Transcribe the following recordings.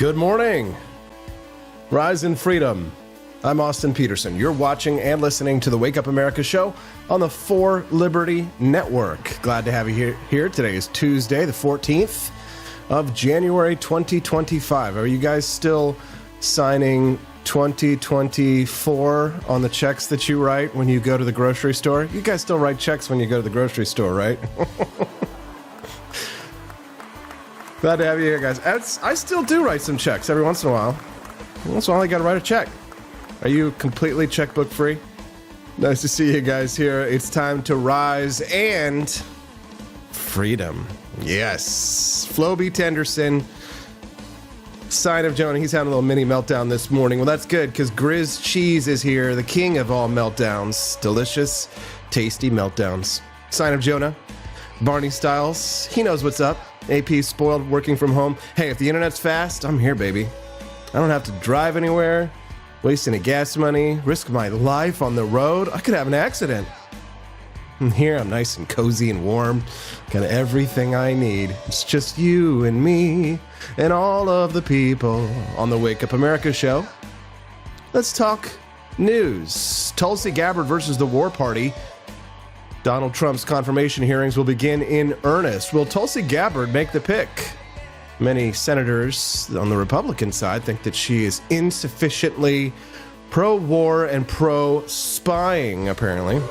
Good morning. Rise in freedom. I'm Austin Peterson. You're watching and listening to the Wake Up America show on the For Liberty Network. Glad to have you here. Today is Tuesday, the 14th of January, 2025. Are you guys still signing 2024 on the checks that you write when you go to the grocery store? You guys still write checks when you go to the grocery store, right? Glad to have you here, guys. I still do write some checks every once in a while. Once in a while, I got to write a check. Are you completely checkbook free? Nice to see you guys here. It's time to rise and freedom. Yes. Floby Tenderson, sign of Jonah. He's having a little mini meltdown this morning. Well, that's good because Grizz Cheese is here, the king of all meltdowns. Delicious, tasty meltdowns. Sign of Jonah. Barney Styles. He knows what's up. AP spoiled, working from home. Hey, if the internet's fast, I'm here, baby. I don't have to drive anywhere, waste any gas money, risk my life on the road. I could have an accident. And here, I'm nice and cozy and warm. Got everything I need. It's just you and me and all of the people on the Wake Up America show. Let's talk news. Tulsi Gabbard versus the War Party. Donald Trump's confirmation hearings will begin in earnest. Will Tulsi Gabbard make the pick? Many senators on the Republican side think that she is insufficiently pro-war and pro-spying, apparently.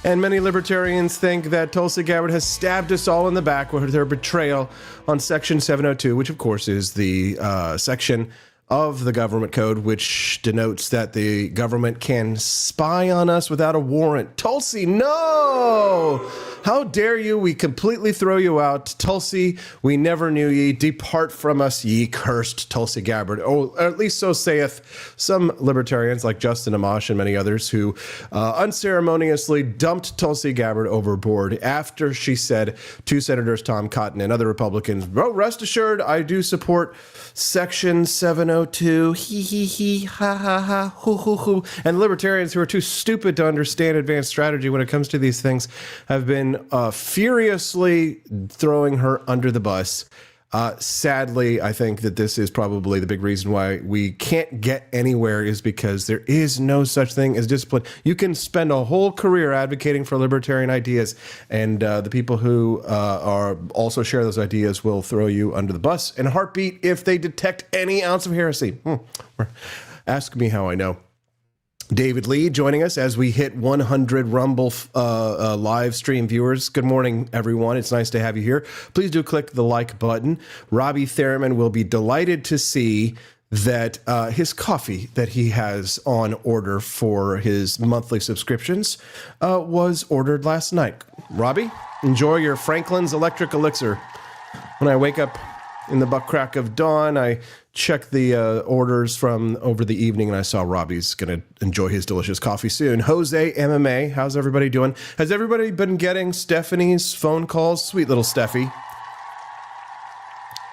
And many libertarians think that Tulsi Gabbard has stabbed us all in the back with her betrayal on Section 702, which, of course, is the section of the government code, which denotes that the government can spy on us without a warrant. Tulsi, no! How dare you? We completely throw you out. Tulsi, we never knew ye. Depart from us, ye cursed Tulsi Gabbard. Oh, at least so saith some libertarians like Justin Amash and many others who unceremoniously dumped Tulsi Gabbard overboard after she said to Senators Tom Cotton and other Republicans, "Oh, rest assured, I do support Section 702, he, ha, ha, ha, hoo, hoo, hoo." And libertarians who are too stupid to understand advanced strategy when it comes to these things have been furiously throwing her under the bus. Sadly, I think that this is probably the big reason why we can't get anywhere is because there is no such thing as discipline. You can spend a whole career advocating for libertarian ideas, and the people who are also share those ideas will throw you under the bus in a heartbeat if they detect any ounce of heresy. Ask me how I know. David Lee joining us as we hit 100 Rumble live stream viewers. Good morning, everyone. It's nice to have you here. Please do click the like button. Robbie Thurman will be delighted to see that his coffee that he has on order for his monthly subscriptions was ordered last night. Robbie, enjoy your Franklin's Electric Elixir. When I wake up in the buck crack of dawn, I check the orders from over the evening, and I saw Robbie's going to enjoy his delicious coffee soon. Jose MMA, how's everybody doing? Has everybody been getting Stephanie's phone calls? Sweet little Steffi.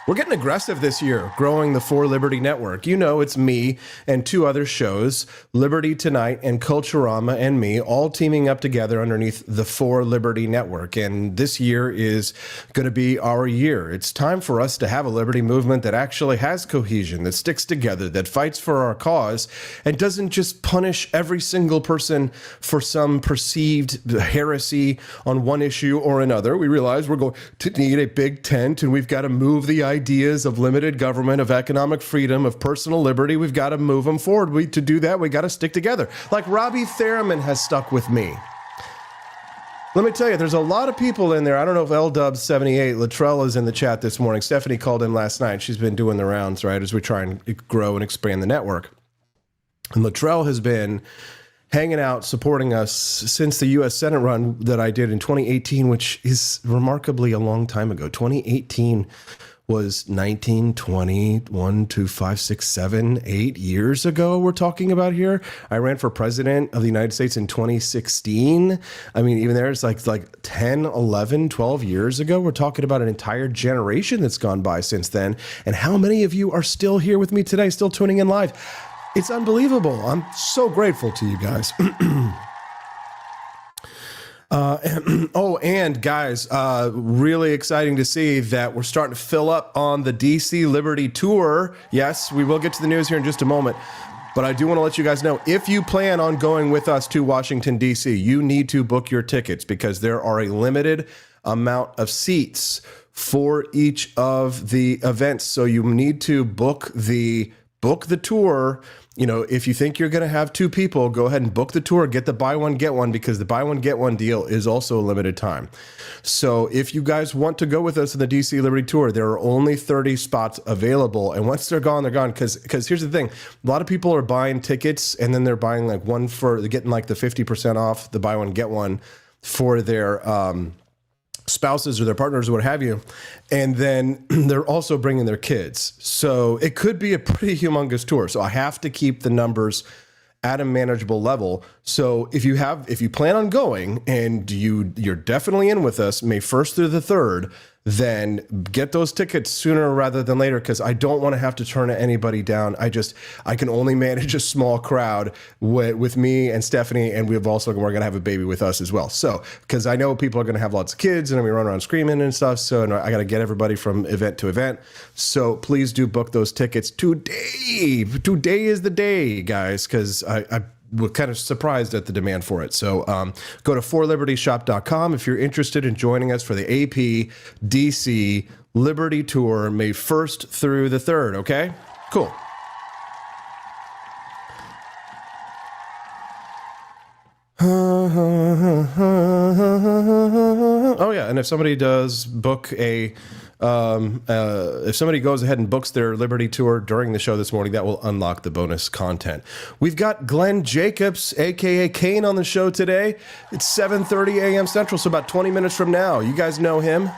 We're getting aggressive this year, growing the For Liberty Network. You know, it's me and two other shows, Liberty Tonight and Culturama and me, all teaming up together underneath the For Liberty Network. And this year is going to be our year. It's time for us to have a liberty movement that actually has cohesion, that sticks together, that fights for our cause, and doesn't just punish every single person for some perceived heresy on one issue or another. We realize we're going to need a big tent, and we've got to move the ideas of limited government, of economic freedom, of personal liberty. We've got to move them forward. To do that, we got to stick together. Like Robbie Thurman has stuck with me. Let me tell you, there's a lot of people in there. I don't know if LW78, Latrell is in the chat this morning. Stephanie called in last night. She's been doing the rounds, right, as we try and grow and expand the network. And Latrell has been hanging out, supporting us since the U.S. Senate run that I did in 2018, which is remarkably a long time ago. 2018 was 19, 20, 1, 2, 5, 6, 7, 8 years ago we're talking about here. I ran for president of the United States in 2016. I mean, even there, it's like 10, 11, 12 years ago. We're talking about an entire generation that's gone by since then. And how many of you are still here with me today, still tuning in live? It's unbelievable. I'm so grateful to you guys. Oh, and guys, really exciting to see that we're starting to fill up on the DC Liberty Tour. Yes, we will get to the news here in just a moment. But I do want to let you guys know, if you plan on going with us to Washington, D.C., you need to book your tickets because there are a limited amount of seats for each of the events. So you need to book the tour. You know, if you think you're going to have two people, go ahead and book the tour, get the buy one, get one, because the buy one, get one deal is also a limited time. So if you guys want to go with us in the DC Liberty Tour, there are only 30 spots available. And once they're gone, they're gone. Because here's the thing. A lot of people are buying tickets and then they're buying like they're getting like the 50% off, the buy one, get one for their spouses or their partners or what have you, and then they're also bringing their kids. So it could be a pretty humongous tour. So I have to keep the numbers at a manageable level. So if you plan on going and you're definitely in with us May 1st through the 3rd, then get those tickets sooner rather than later, because I don't want to have to turn anybody down. I can only manage a small crowd with me and Stephanie, and we're going to have a baby with us as well. So, because I know people are going to have lots of kids and we run around screaming and stuff. So I got to get everybody from event to event. So please do book those tickets today. Today is the day, guys, because we're kind of surprised at the demand for it. So go to forlibertyshop.com if you're interested in joining us for the AP DC Liberty Tour May 1st through the 3rd. Okay, cool. Oh yeah, and if somebody does book if somebody goes ahead and books their Liberty Tour during the show this morning, that will unlock the bonus content. We've got Glenn Jacobs, aka Kane, on the show today. It's 7:30 a.m. Central, so about 20 minutes from now. You guys know him.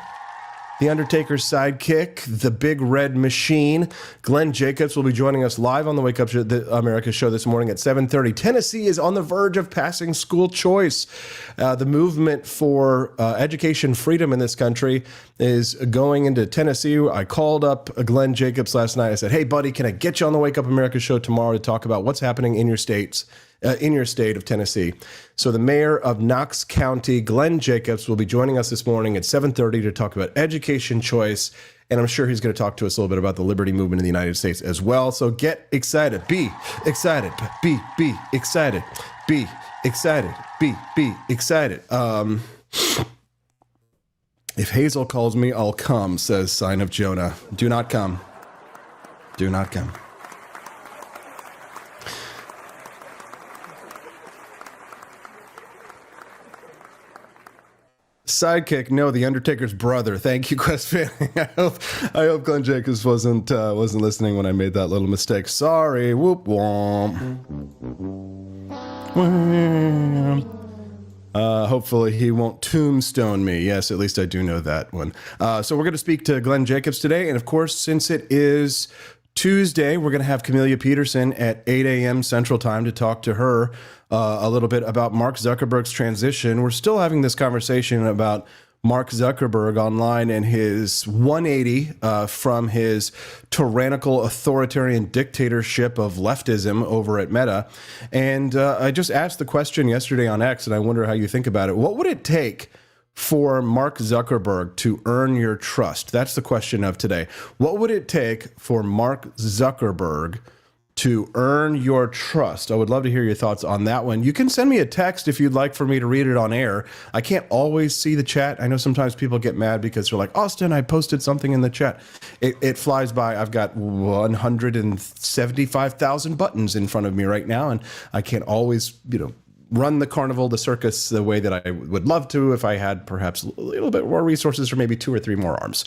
The Undertaker's sidekick, the Big Red Machine. Glenn Jacobs will be joining us live on the Wake Up America show this morning at 7:30. Tennessee is on the verge of passing school choice. The movement for education freedom in this country is going into Tennessee. I called up Glenn Jacobs last night. I said, hey, buddy, can I get you on the Wake Up America show tomorrow to talk about what's happening in your states? In your state of Tennessee. So the mayor of Knox County, Glenn Jacobs, will be joining us this morning at 7:30 to talk about education choice. And I'm sure he's going to talk to us a little bit about the liberty movement in the United States as well. So get excited. Be excited. Be excited. Be excited. Be excited. If Hazel calls me, I'll come, says Sign of Jonah. Do not come. Do not come. Sidekick, no, the Undertaker's brother. Thank you, Quest fan. I hope Glenn Jacobs wasn't listening when I made that little mistake. Sorry. Whoop womp. Hopefully he won't tombstone me. Yes, at least I do know that one. So we're going to speak to Glenn Jacobs today, and of course, since it is Tuesday, we're going to have Camelia Peterson at 8 a.m. Central Time to talk to her a little bit about Mark Zuckerberg's transition. We're still having this conversation about Mark Zuckerberg online and his 180 from his tyrannical authoritarian dictatorship of leftism over at Meta. And I just asked the question yesterday on X, and I wonder how you think about it. What would it take for Mark Zuckerberg to earn your trust? That's the question of today. What would it take for Mark Zuckerberg to earn your trust? I would love to hear your thoughts on that one. You can send me a text if you'd like for me to read it on air. I can't always see the chat. I know sometimes people get mad because they're like, Austin, I posted something in the chat. It flies by. I've got 175,000 buttons in front of me right now, and I can't always, run the carnival, the circus, the way that I would love to if I had perhaps a little bit more resources or maybe 2 or 3 more arms.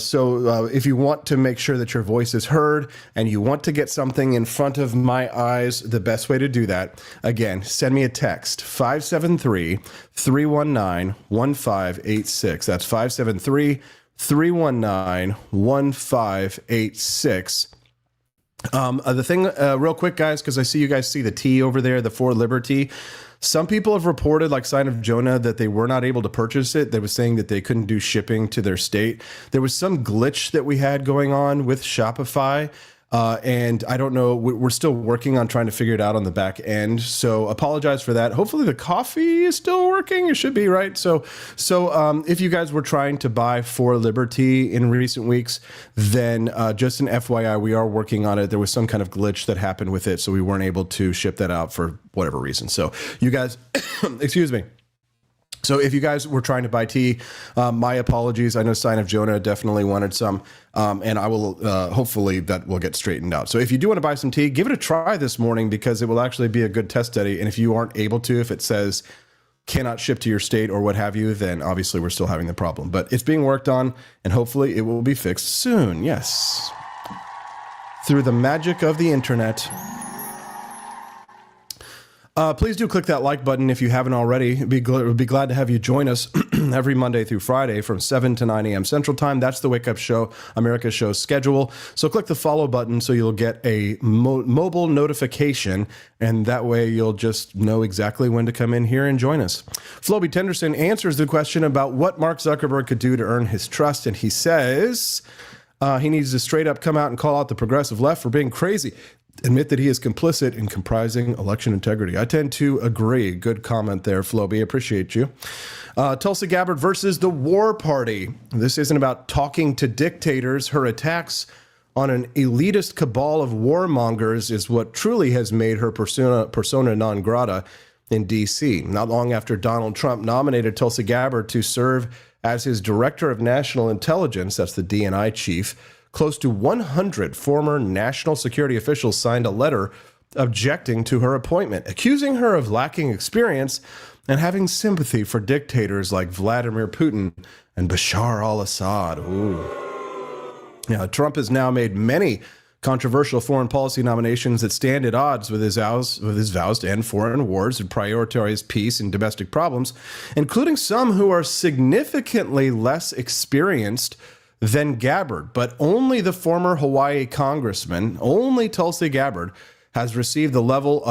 So if you want to make sure that your voice is heard and you want to get something in front of my eyes, the best way to do that, again, send me a text, 573-319-1586. That's 573-319-1586. The thing, real quick, guys, because I see you guys see the T over there, the For Liberty. Some people have reported, like Sign of Jonah, that they were not able to purchase it. They were saying that they couldn't do shipping to their state. There was some glitch that we had going on with Shopify. And I don't know, we're still working on trying to figure it out on the back end. So apologize for that. Hopefully the coffee is still working. It should be, right? So if you guys were trying to buy For Liberty in recent weeks, then just an FYI, we are working on it. There was some kind of glitch that happened with it, so we weren't able to ship that out for whatever reason. So you guys, excuse me. So if you guys were trying to buy tea, my apologies. I know Sign of Jonah definitely wanted some, and I will hopefully that will get straightened out. So if you do want to buy some tea, give it a try this morning because it will actually be a good test study. And if you aren't able to, if it says cannot ship to your state or what have you, then obviously we're still having the problem. But it's being worked on, and hopefully it will be fixed soon. Yes. Through the magic of the internet. Please do click that like button if you haven't already. We'd be glad to have you join us every Monday through Friday from 7 to 9 a.m. Central Time. That's the Wake Up Show, America's Show schedule. So click the follow button so you'll get a mobile notification, and that way you'll just know exactly when to come in here and join us. Floby Tenderson answers the question about what Mark Zuckerberg could do to earn his trust, and he says he needs to straight up come out and call out the progressive left for being crazy. Admit that he is complicit in comprising election integrity. I tend to agree. Good comment there, Floby. Appreciate you. Tulsi Gabbard versus the War Party. This isn't about talking to dictators. Her attacks on an elitist cabal of warmongers is what truly has made her persona non grata in D.C. Not long after Donald Trump nominated Tulsi Gabbard to serve as his Director of National Intelligence, that's the D&I chief, close to 100 former national security officials signed a letter objecting to her appointment, accusing her of lacking experience and having sympathy for dictators like Vladimir Putin and Bashar al-Assad. Ooh. Yeah, Trump has now made many controversial foreign policy nominations that stand at odds with his vows to end foreign wars and prioritize peace and domestic problems, including some who are significantly less experienced than Gabbard, but only the former Hawaii congressman, only Tulsi Gabbard, has received this level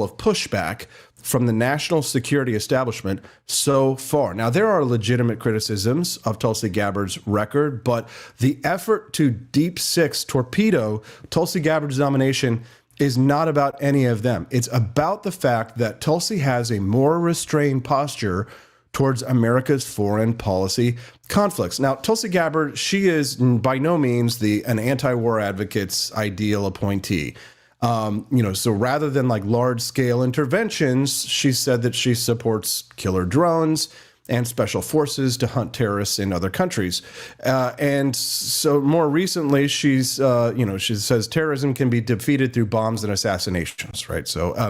of pushback from the national security establishment so far. Now, there are legitimate criticisms of Tulsi Gabbard's record, but the effort to deep six torpedo Tulsi Gabbard's nomination is not about any of them. It's about the fact that Tulsi has a more restrained posture towards America's foreign policy conflicts. Now, Tulsi Gabbard, she is by no means an anti-war advocate's ideal appointee. So rather than like large-scale interventions, she said that she supports killer drones and special forces to hunt terrorists in other countries. And so more recently, she says terrorism can be defeated through bombs and assassinations, right? So, I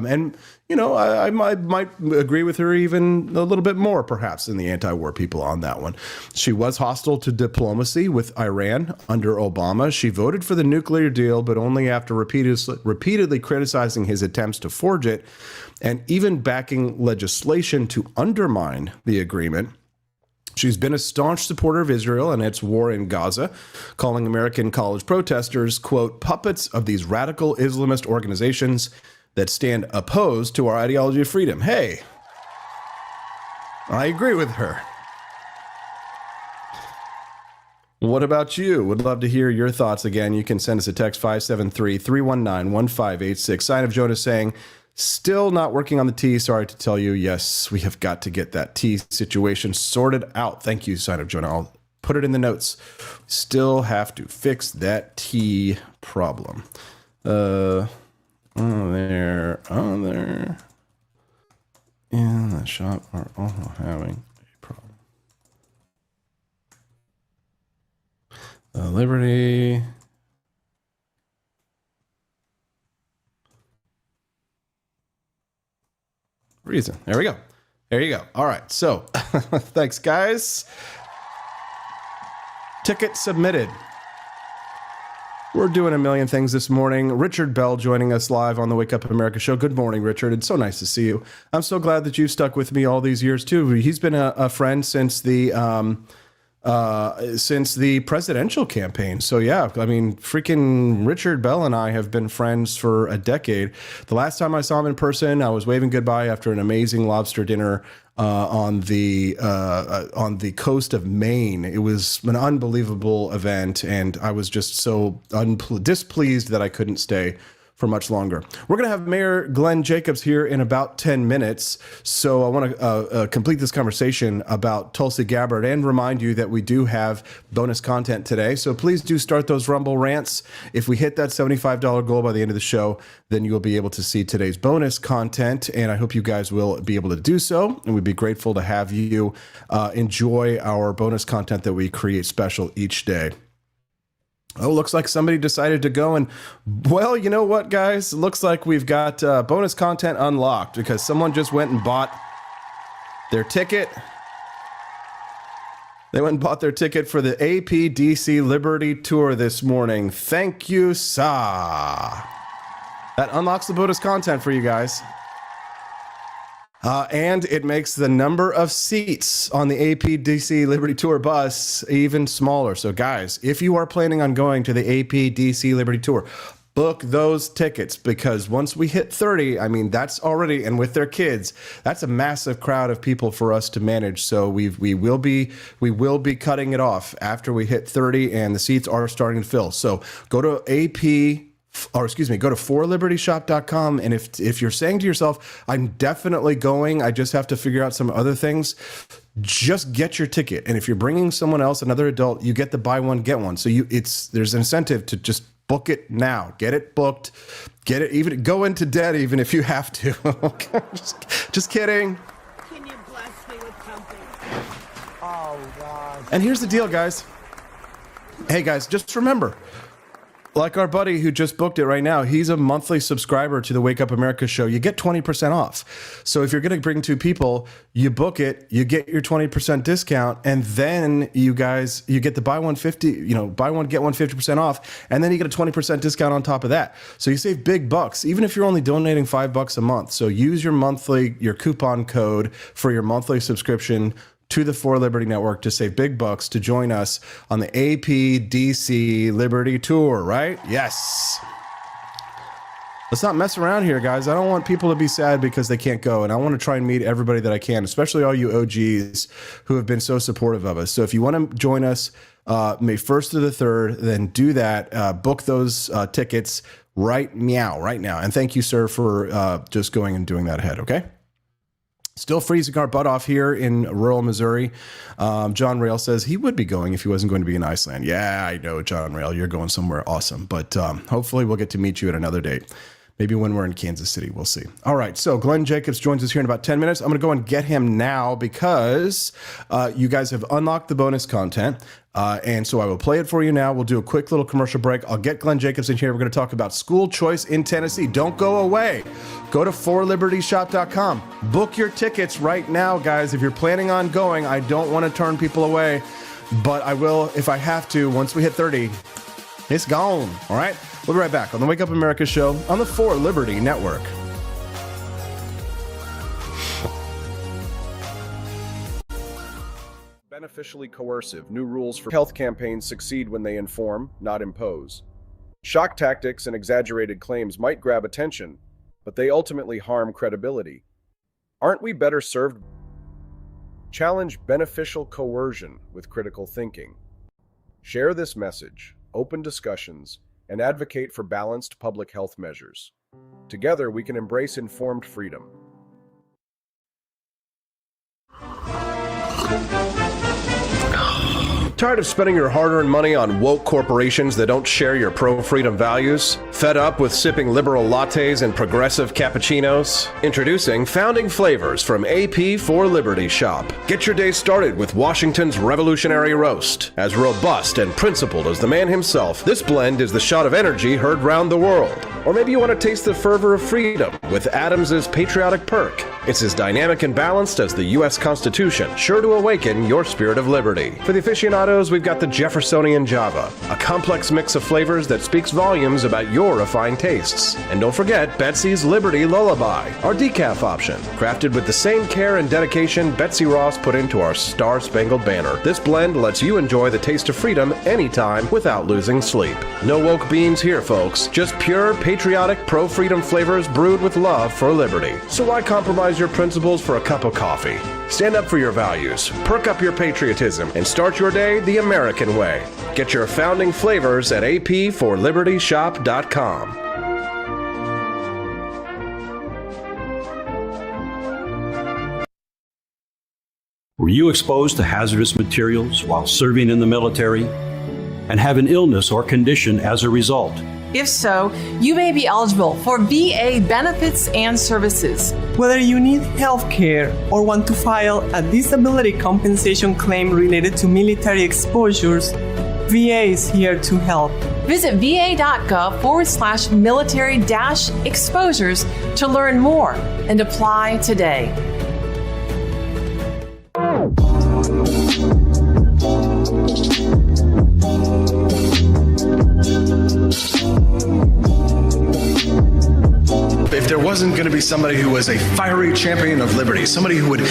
might agree with her even a little bit more, perhaps, than the anti-war people on that one. She was hostile to diplomacy with Iran under Obama. She voted for the nuclear deal, but only after repeatedly criticizing his attempts to forge it, and even backing legislation to undermine the agreement. She's been a staunch supporter of Israel and its war in Gaza, calling American college protesters, quote, puppets of these radical Islamist organizations that stand opposed to our ideology of freedom. Hey, I agree with her. What about you? Would love to hear your thoughts. Again, you can send us a text 573-319-1586. Sign of Jonah saying, still not working on the tea. Sorry to tell you. Yes, we have got to get that tea situation sorted out. Thank you, Sign of Jonah. I'll put it in the notes. Still have to fix that tea problem. On there. In the shop are also having a problem. Liberty. Reason. There we go. There you go. All right. So thanks, guys. Ticket submitted. We're doing a million things this morning. Richard Bell joining us live on the Wake Up America show. Good morning, Richard. It's so nice to see you. I'm so glad that you've stuck with me all these years, too. He's been a friend since the since the presidential campaign. So yeah, I mean, freaking Richard Bell and I have been friends for a decade. The last time I saw him in person, I was waving goodbye after an amazing lobster dinner on the coast of Maine. It was an unbelievable event, and I was just so displeased that I couldn't stay for much longer. We're going to have Mayor Glenn Jacobs here in about 10 minutes. So I want to complete this conversation about Tulsi Gabbard and remind you that we do have bonus content today. So please do start those Rumble rants. If we hit that $75 goal by the end of the show, then you'll be able to see today's bonus content. And I hope you guys will be able to do so. And we'd be grateful to have you enjoy our bonus content that we create special each day. Oh, looks like somebody decided to go and, well, you know what, guys? Looks like we've got bonus content unlocked because someone just went and bought their ticket. They went and bought their ticket for the APDC Liberty Tour this morning. Thank you, Sa. That unlocks the bonus content for you guys. And it makes the number of seats on the APDC Liberty Tour bus even smaller. So guys, if you are planning on going to the APDC Liberty Tour, book those tickets, because once we hit 30, I mean, that's already, and with their kids, that's a massive crowd of people for us to manage. So we will be cutting it off after we hit 30 and the seats are starting to fill. So go to go to forlibertyshop.com. And if you're saying to yourself, I'm definitely going, I just have to figure out some other things, just get your ticket. And if you're bringing someone else, another adult, you get the buy one, get one. So there's an incentive to just book it now, get it booked, get it, even go into debt, even if you have to. just kidding. Can you bless me with something? Oh, God. And here's the deal, guys. Hey guys, just remember, like our buddy who just booked it right now, he's a monthly subscriber to the Wake Up America show. You get 20% off. So if you're going to bring two people, you book it, you get your 20% discount, and then you get the buy one, get one 50% off, and then you get a 20% discount on top of that. So you save big bucks, even if you're only donating $5 a month. So use your coupon code for your monthly subscription to the For Liberty Network to save big bucks to join us on the APDC Liberty Tour, right? Yes. Let's not mess around here, guys. I don't want people to be sad because they can't go, and I want to try and meet everybody that I can, especially all you OGs who have been so supportive of us. So if you want to join us May 1st through the 3rd, then do that. Book those tickets right now. And thank you, sir, for just going and doing that ahead, okay? Still freezing our butt off here in rural Missouri. John Rail says he would be going if he wasn't going to be in Iceland. Yeah, I know, John Rail, you're going somewhere awesome. But hopefully we'll get to meet you at another date. Maybe when we're in Kansas City, we'll see. All right, so Glenn Jacobs joins us here in about 10 minutes. I'm going to go and get him now because you guys have unlocked the bonus content. And so I will play it for you now. We'll do a quick little commercial break. I'll get Glenn Jacobs in here. We're going to talk about school choice in Tennessee. Don't go away. Go to forlibertyshop.com. Book your tickets right now, guys. If you're planning on going, I don't want to turn people away, but I will if I have to. Once we hit 30, it's gone. All right? We'll be right back on the Wake Up America show on the For Liberty Network. Beneficially coercive, new rules for health campaigns succeed when they inform, not impose. Shock tactics and exaggerated claims might grab attention, but they ultimately harm credibility. Aren't we better served? Challenge beneficial coercion with critical thinking. Share this message, open discussions, and advocate for balanced public health measures. Together, we can embrace informed freedom. Tired of spending your hard-earned money on woke corporations that don't share your pro-freedom values? Fed up with sipping liberal lattes and progressive cappuccinos? Introducing Founding Flavors from AP for Liberty Shop. Get your day started with Washington's Revolutionary Roast. As robust and principled as the man himself, this blend is the shot of energy heard round the world. Or maybe you want to taste the fervor of freedom with Adams's Patriotic Perk. It's as dynamic and balanced as the U.S. Constitution, sure to awaken your spirit of liberty. For the aficionados, we've got the Jeffersonian Java, a complex mix of flavors that speaks volumes about your refined tastes. And don't forget Betsy's Liberty Lullaby, our decaf option, crafted with the same care and dedication Betsy Ross put into our Star-Spangled Banner. This blend lets you enjoy the taste of freedom anytime without losing sleep. No woke beans here, folks. Just pure, patriotic, pro-freedom flavors brewed with love for liberty. So why compromise your principles for a cup of coffee? Stand up for your values, perk up your patriotism, and start your day the American way. Get your founding flavors at apforlibertyshop.com. Were you exposed to hazardous materials while serving in the military and have an illness or condition as a result? If so, you may be eligible for VA benefits and services. Whether you need health care or want to file a disability compensation claim related to military exposures, VA is here to help. Visit va.gov/military-exposures to learn more and apply today. If there wasn't going to be somebody who was a fiery champion of liberty, somebody who would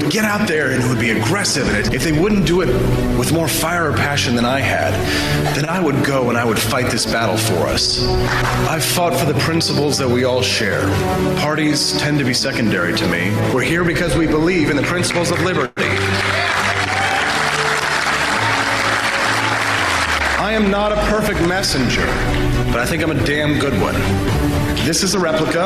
get out there and who would be aggressive, and if they wouldn't do it with more fire or passion than I had, then I would go and I would fight this battle for us. I've fought for the principles that we all share. Parties tend to be secondary to me. We're here because we believe in the principles of liberty. I am not a perfect messenger, but I think I'm a damn good one. This is a replica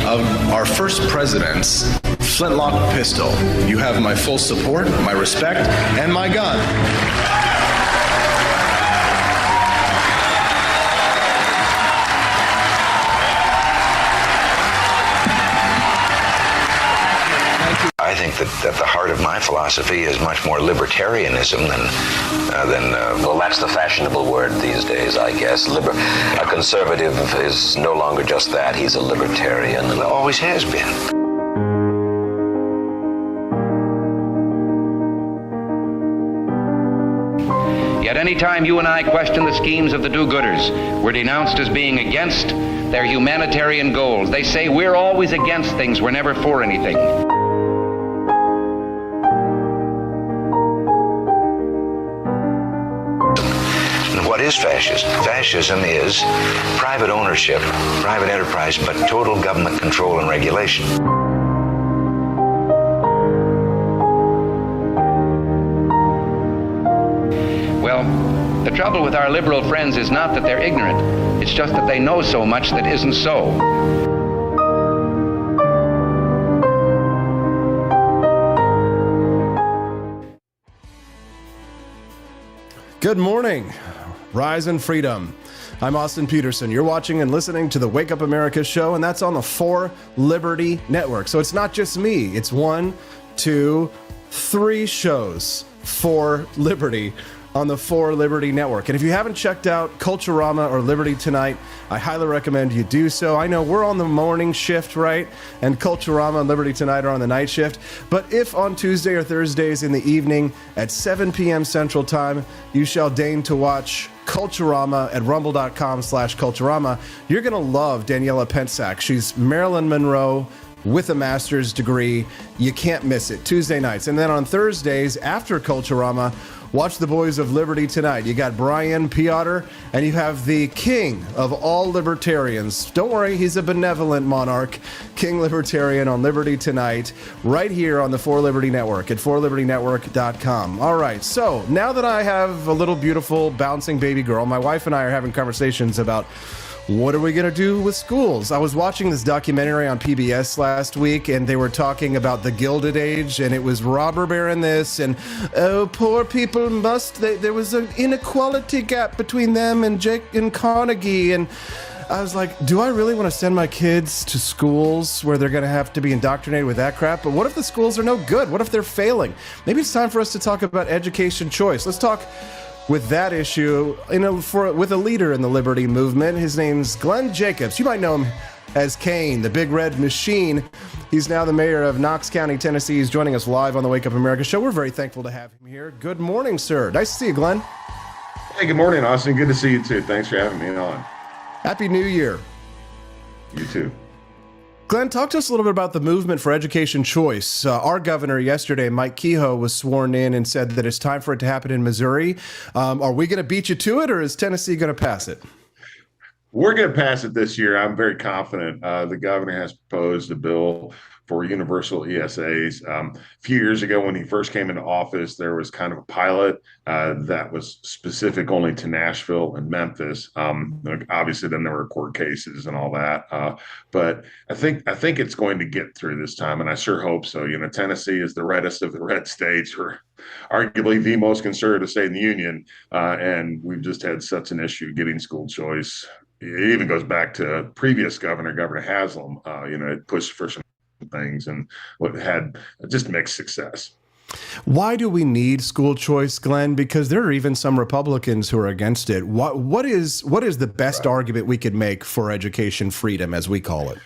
of our first president's flintlock pistol. You have my full support, my respect, and my gun. I think that the heart of my philosophy is much more libertarianism than well, that's the fashionable word these days, I guess. A conservative is no longer just that. He's a libertarian and always has been. Yet any time you and I question the schemes of the do-gooders, we're denounced as being against their humanitarian goals. They say we're always against things, we're never for anything. What is fascism? Fascism is private ownership, private enterprise, but total government control and regulation. Well, the trouble with our liberal friends is not that they're ignorant. It's just that they know so much that isn't so. Good morning. Rise and freedom. I'm Austin Peterson. You're watching and listening to the Wake Up America show, and that's on the For Liberty Network. So it's not just me. It's 1, 2, 3 shows for liberty on the For Liberty Network. And if you haven't checked out Culturama or Liberty Tonight, I highly recommend you do so. I know we're on the morning shift, right? And Culturama and Liberty Tonight are on the night shift. But if on Tuesday or Thursdays in the evening at 7 p.m. Central Time, you shall deign to watch Culturama at rumble.com/Culturama, you're going to love Daniela Pensack. She's Marilyn Monroe with a master's degree. You can't miss it. Tuesday nights. And then on Thursdays after Culturama, watch the Boys of Liberty Tonight. You got Brian Piotr, and you have the king of all libertarians. Don't worry, he's a benevolent monarch. King Libertarian on Liberty Tonight, right here on the For Liberty Network at forlibertynetwork.com. All right, so now that I have a little beautiful bouncing baby girl, my wife and I are having conversations about what are we going to do with schools? I was watching this documentary on PBS last week, and they were talking about the Gilded Age, and it was robber baron this, and oh, poor people there was an inequality gap between them and Jake and Carnegie, and I was like, do I really want to send my kids to schools where they're going to have to be indoctrinated with that crap? But what if the schools are no good? What if they're failing? Maybe it's time for us to talk about education choice. Let's talk with that issue with a leader in the liberty movement. His name's Glenn Jacobs. You might know him as Kane, the Big Red Machine. He's now the mayor of Knox County, Tennessee. He's joining us live on the Wake Up America show. We're very thankful to have him here. Good morning, sir. Nice to see you, Glenn. Hey, good morning, Austin. Good to see you too. Thanks for having me on. Happy New Year. You too. Glenn, talk to us a little bit about the movement for education choice. Our governor yesterday, Mike Kehoe, was sworn in and said that it's time for it to happen in Missouri. Are we going to beat you to it, or is Tennessee going to pass it? We're going to pass it this year. I'm very confident. The governor has proposed a bill for universal ESAs. A few years ago, when he first came into office, there was kind of a pilot that was specific only to Nashville and Memphis. Obviously, then there were court cases and all that. But I think it's going to get through this time, and I sure hope so. You know, Tennessee is the reddest of the red states. We're arguably the most conservative state in the union, and we've just had such an issue getting school choice. It even goes back to previous Governor Haslam. It pushed for some things and what had just mixed success. Why do we need school choice, Glenn? Because there are even some Republicans who are against it. What is the best argument we could make for education freedom, as we call it?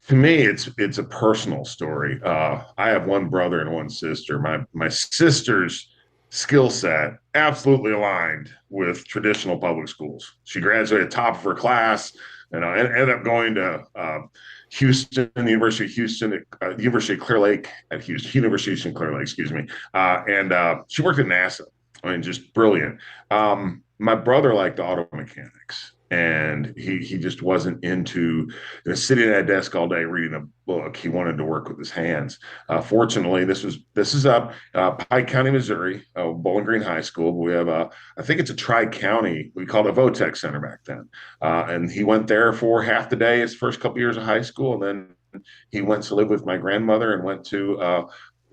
To me, it's a personal story. I have one brother and one sister. My sister's skill set absolutely aligned with traditional public schools. She graduated top of her class, and ended up going to Houston, the University of Houston, University of Clear Lake at Houston, University of Houston, Clear Lake, excuse me. And she worked at NASA. I mean, just brilliant. My brother liked auto mechanics, and he just wasn't into sitting at a desk all day reading a book. He wanted to work with his hands. Fortunately, this is up Pike County, Missouri, Bowling Green High School. We have I think it's a tri-county. We called it a VOTEC center back then. And he went there for half the day his first couple years of high school, and then he went to live with my grandmother and went to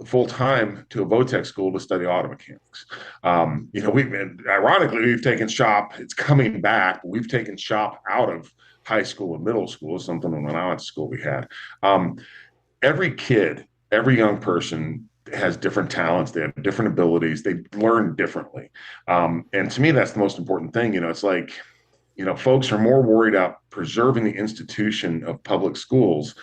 full-time to a VOTEC school to study auto mechanics. Ironically, we've taken shop. It's coming back. We've taken shop out of high school and middle school, something when I went to school we had. Every kid, every young person has different talents. They have different abilities. They learn differently. And to me, that's the most important thing. It's like, folks are more worried about preserving the institution of public schools,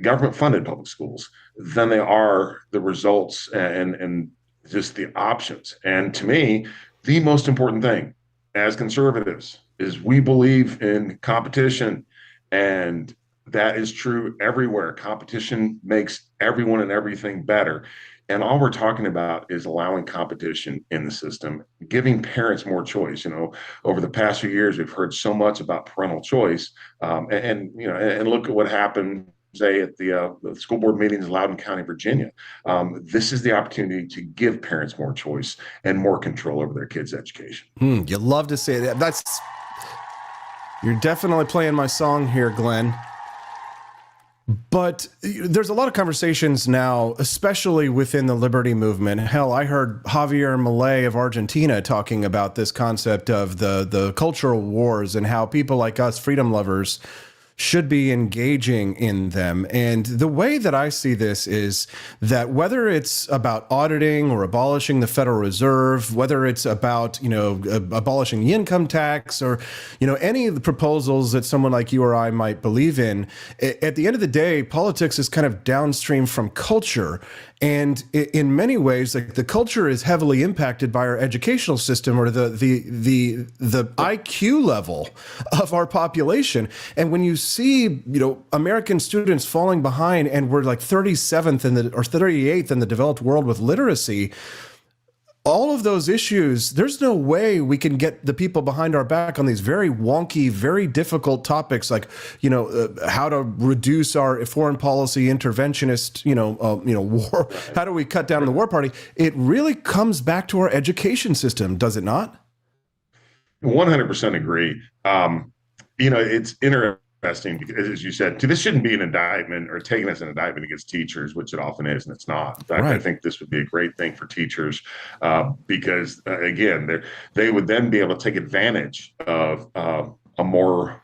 government-funded public schools, than they are the results and just the options. And to me, the most important thing as conservatives is we believe in competition, and that is true everywhere. Competition makes everyone and everything better. And all we're talking about is allowing competition in the system, giving parents more choice. Over the past few years, we've heard so much about parental choice, and look at what happened, say, at the school board meetings in Loudoun County, Virginia. This is the opportunity to give parents more choice and more control over their kids' education. You love to say that. You're definitely playing my song here, Glenn. But there's a lot of conversations now, especially within the liberty movement. Hell, I heard Javier Milei of Argentina talking about this concept of the cultural wars and how people like us, freedom lovers, should be engaging in them. And the way that I see this is that whether it's about auditing or abolishing the Federal Reserve, whether it's about, abolishing the income tax or, any of the proposals that someone like you or I might believe in, at the end of the day, politics is kind of downstream from culture. And in many ways, like, the culture is heavily impacted by our educational system or the IQ level of our population. And when you see, American students falling behind, and we're like 37th or 38th in the developed world with literacy, all of those issues, there's no way we can get the people behind our back on these very wonky, very difficult topics like, how to reduce our foreign policy interventionist, war. How do we cut down on the war party? It really comes back to our education system, does it not? 100% agree. It's interesting because, as you said, this shouldn't be an indictment or taken as an indictment against teachers, which it often is, and it's not. In fact, right. I think this would be a great thing for teachers because, again, they would then be able to take advantage of a more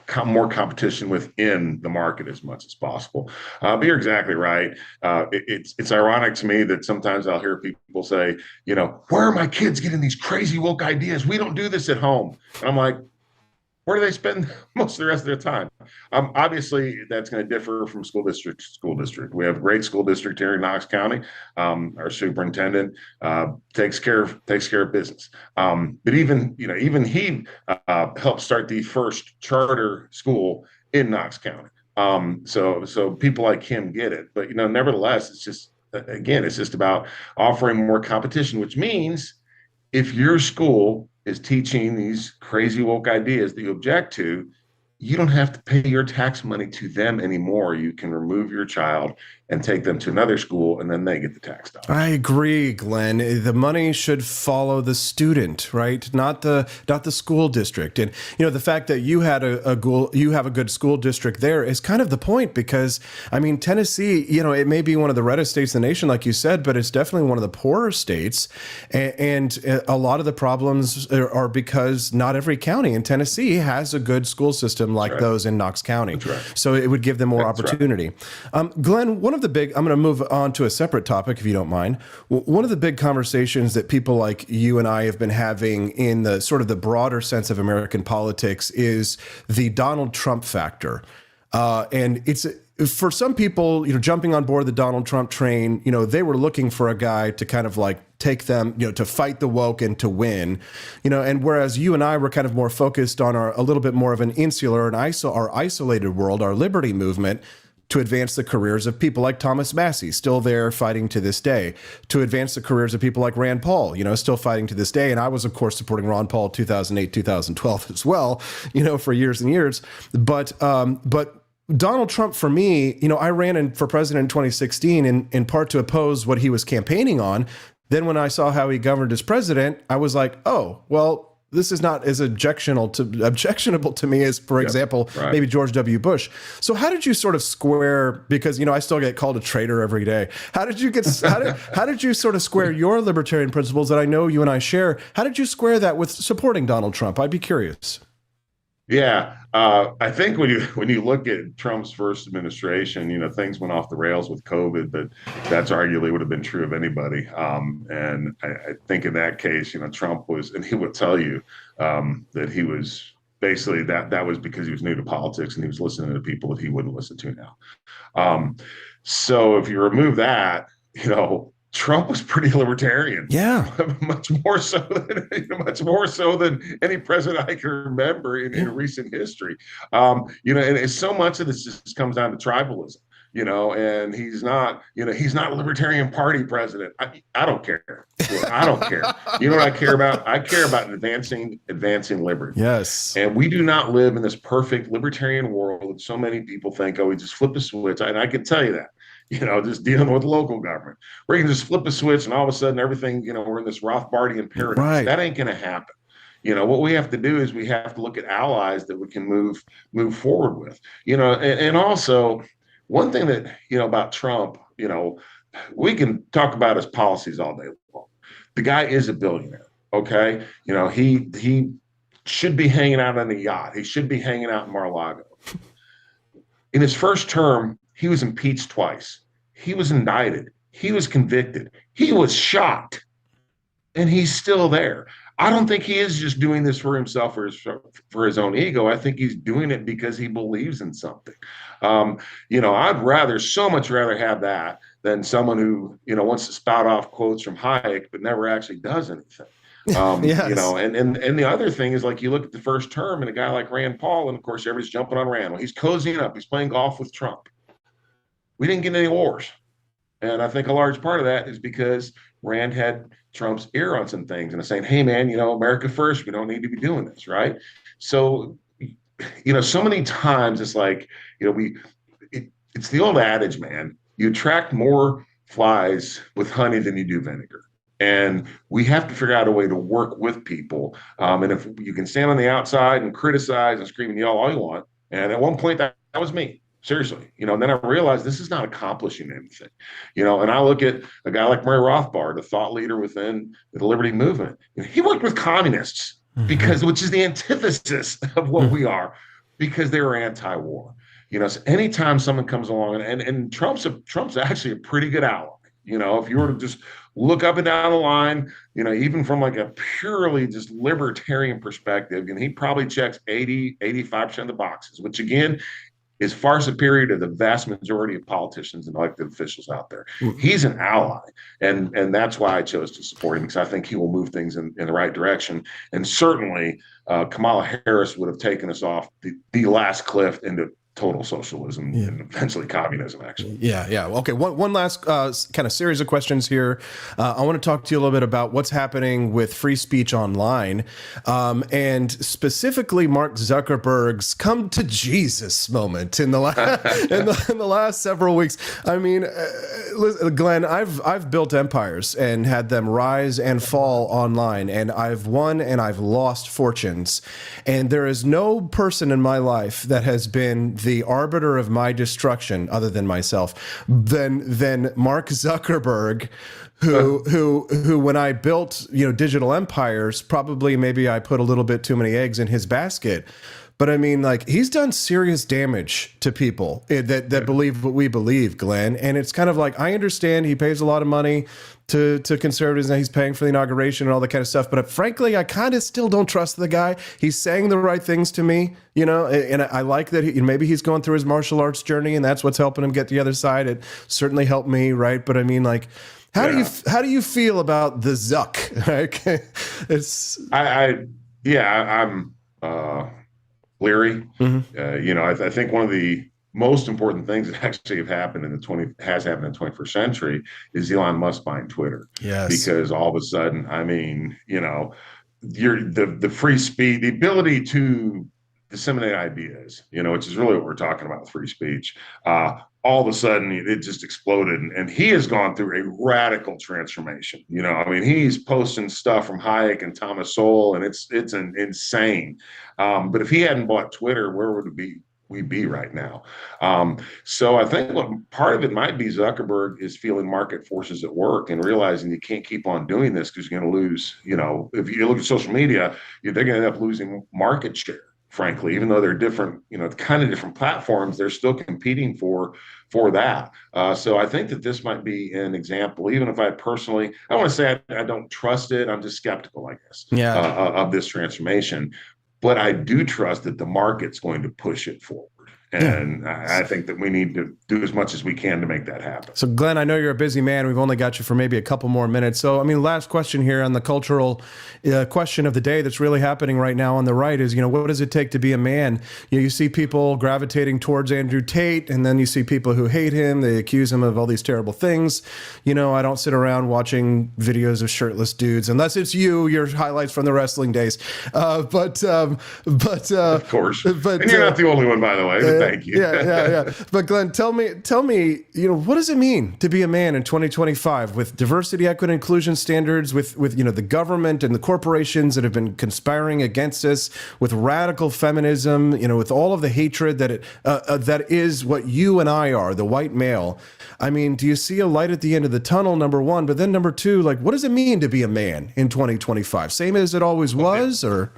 competition within the market as much as possible. But you're exactly right. It's ironic to me that sometimes I'll hear people say, where are my kids getting these crazy woke ideas? We don't do this at home. And I'm like, where do they spend most of the rest of their time? Obviously, that's going to differ from school district to school district. We have a great school district here in Knox County. Our superintendent takes care of business. But even he helped start the first charter school in Knox County. So people like him get it. But nevertheless, it's just about offering more competition, which means if your school is teaching these crazy woke ideas that you object to, you don't have to pay your tax money to them anymore. You can remove your child and take them to another school, and then they get the tax dollars. I agree, Glenn. The money should follow the student, right? Not the school district. And the fact that you have a good school district there is kind of the point, because I mean, Tennessee, it may be one of the reddest states in the nation, like you said, but it's definitely one of the poorer states. And a lot of the problems are because not every county in Tennessee has a good school system like those in Knox County. That's right. So it would give them more That's opportunity. Right. Glenn, one of the big, I'm going to move on to a separate topic, if you don't mind. One of the big conversations that people like you and I have been having in the sort of the broader sense of American politics is the Donald Trump factor. And it's, for some people, jumping on board the Donald Trump train, they were looking for a guy to kind of like take them, to fight the woke and to win, and whereas you and I were kind of more focused on a little bit more of an insular and our isolated world, our liberty movement, to advance the careers of people like Thomas Massey, still there fighting to this day, to advance the careers of people like Rand Paul, still fighting to this day. And I was, of course, supporting Ron Paul 2008, 2012 as well, for years and years. But Donald Trump, for me, I ran for president in 2016 in part to oppose what he was campaigning on. Then when I saw how he governed as president, I was like, oh, well, this is not as objectionable to me as, for example, maybe George W. Bush. So how did you sort of square, because, I still get called a traitor every day. How did you sort of square your libertarian principles that I know you and I share? How did you square that with supporting Donald Trump? I'd be curious. Yeah, I think when you look at Trump's first administration, things went off the rails with COVID, but that's arguably would have been true of anybody. And I think in that case, Trump was, and he would tell you that he was basically that was because he was new to politics and he was listening to people that he wouldn't listen to now. So if you remove that, Trump was pretty libertarian. Yeah, much more so than any president I can remember in recent history. And so much of this just comes down to tribalism. And he's not a Libertarian Party president. I don't care. I don't care. You know what I care about? I care about advancing liberty. Yes. And we do not live in this perfect libertarian world that so many people think, we just flip the switch. And I can tell you that. Just dealing with local government. We can just flip a switch and all of a sudden everything, we're in this Rothbardian paradise. Right. That ain't going to happen. What we have to do is we have to look at allies that we can move forward with. And also one thing that, about Trump, we can talk about his policies all day long. The guy is a billionaire. Okay. He should be hanging out on a yacht. He should be hanging out in Mar-a-Lago. In his first term, he was impeached twice. He was indicted. He was convicted. He was shot. And he's still there. I don't think he is just doing this for himself or for his own ego. I think he's doing it because he believes in something. I'd so much rather have that than someone who, wants to spout off quotes from Hayek, but never actually does anything. Yes. And the other thing is, like, you look at the first term and a guy like Rand Paul, and of course, everybody's jumping on Rand. Well, he's cozying up. He's playing golf with Trump. We didn't get any wars. And I think a large part of that is because Rand had Trump's ear on some things and saying, hey, man, America first. We don't need to be doing this. Right. So, so many times it's like, it's the old adage, man, you attract more flies with honey than you do vinegar. And we have to figure out a way to work with people. And if you can stand on the outside and criticize and scream and yell all you want. And at one point that was me. Seriously, and then I realized this is not accomplishing anything, and I look at a guy like Murray Rothbard, a thought leader within the liberty movement. He worked with communists which is the antithesis of what we are, because they were anti-war. So anytime someone comes along and Trump's actually a pretty good ally. If you were to just look up and down the line, even from like a purely just libertarian perspective, and he probably checks 85% of the boxes, which again is far superior to the vast majority of politicians and elected officials out there. He's an ally, and that's why I chose to support him, because I think he will move things in the right direction. And certainly Kamala Harris would have taken us off the last cliff into total socialism and eventually communism, actually. Yeah. Okay. One last kind of series of questions here. I want to talk to you a little bit about what's happening with free speech online, and specifically Mark Zuckerberg's come to Jesus moment in the in the last several weeks. I mean, listen, Glenn, I've built empires and had them rise and fall online, and I've won and I've lost fortunes, and there is no person in my life that has been the arbiter of my destruction, other than myself, than Mark Zuckerberg, who when I built digital empires, probably maybe I put a little bit too many eggs in his basket. But I mean, like, he's done serious damage to people that believe what we believe, Glenn. And it's kind of like, I understand he pays a lot of money to conservatives and he's paying for the inauguration and all that kind of stuff. But frankly, I kind of still don't trust the guy. He's saying the right things to me, and I like that maybe he's going through his martial arts journey and that's what's helping him get the other side. It certainly helped me, right? But I mean, like, how do you feel about the Zuck? I'm leery. I think one of the most important things that actually has happened in the 21st century is Elon Musk buying Twitter. Yes. Because all of a sudden, I mean, the free speech, the ability to disseminate ideas, which is really what we're talking about with free speech. All of a sudden it just exploded, and he has gone through a radical transformation. I mean, he's posting stuff from Hayek and Thomas Sowell, and it's insane. But if he hadn't bought Twitter, where would we be right now? So I think what part of it might be Zuckerberg is feeling market forces at work and realizing you can't keep on doing this because you're going to lose, if you look at social media, they're going to end up losing market share. Frankly, even though they're different, kind of different platforms, they're still competing for that. So I think that this might be an example, even if I want to say I don't trust it. I'm just skeptical, I guess, of this transformation. But I do trust that the market's going to push it forward. And I think that we need to do as much as we can to make that happen. So, Glenn, I know you're a busy man. We've only got you for maybe a couple more minutes. So, I mean, last question here on the cultural question of the day that's really happening right now on the right is, what does it take to be a man? You see people gravitating towards Andrew Tate, and then you see people who hate him. They accuse him of all these terrible things. I don't sit around watching videos of shirtless dudes, unless it's your highlights from the wrestling days. But of course. And you're not the only one, by the way. Thank you. Yeah. But Glenn, tell me, what does it mean to be a man in 2025 with diversity, equity, inclusion standards, with the government and the corporations that have been conspiring against us, with radical feminism, with all of the hatred that is what you and I are, the white male. I mean, do you see a light at the end of the tunnel, number one? But then number two, like, what does it mean to be a man in 2025? Same as it always was, or?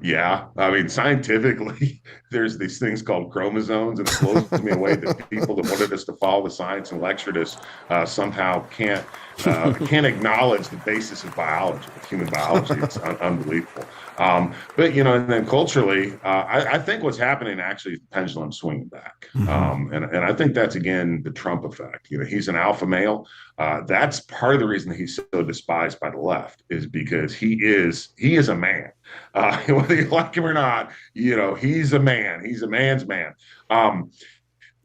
Yeah, I mean, scientifically, there's these things called chromosomes, and it blows me away that people that wanted us to follow the science and lectured us somehow can't acknowledge the basis of biology, of human biology. It's unbelievable. But and then culturally, I think what's happening actually is the pendulum swinging back, and I think that's again the Trump effect. He's an alpha male. That's part of the reason that he's so despised by the left, is because he is a man. Whether you like him or not, he's a man. He's a man's man.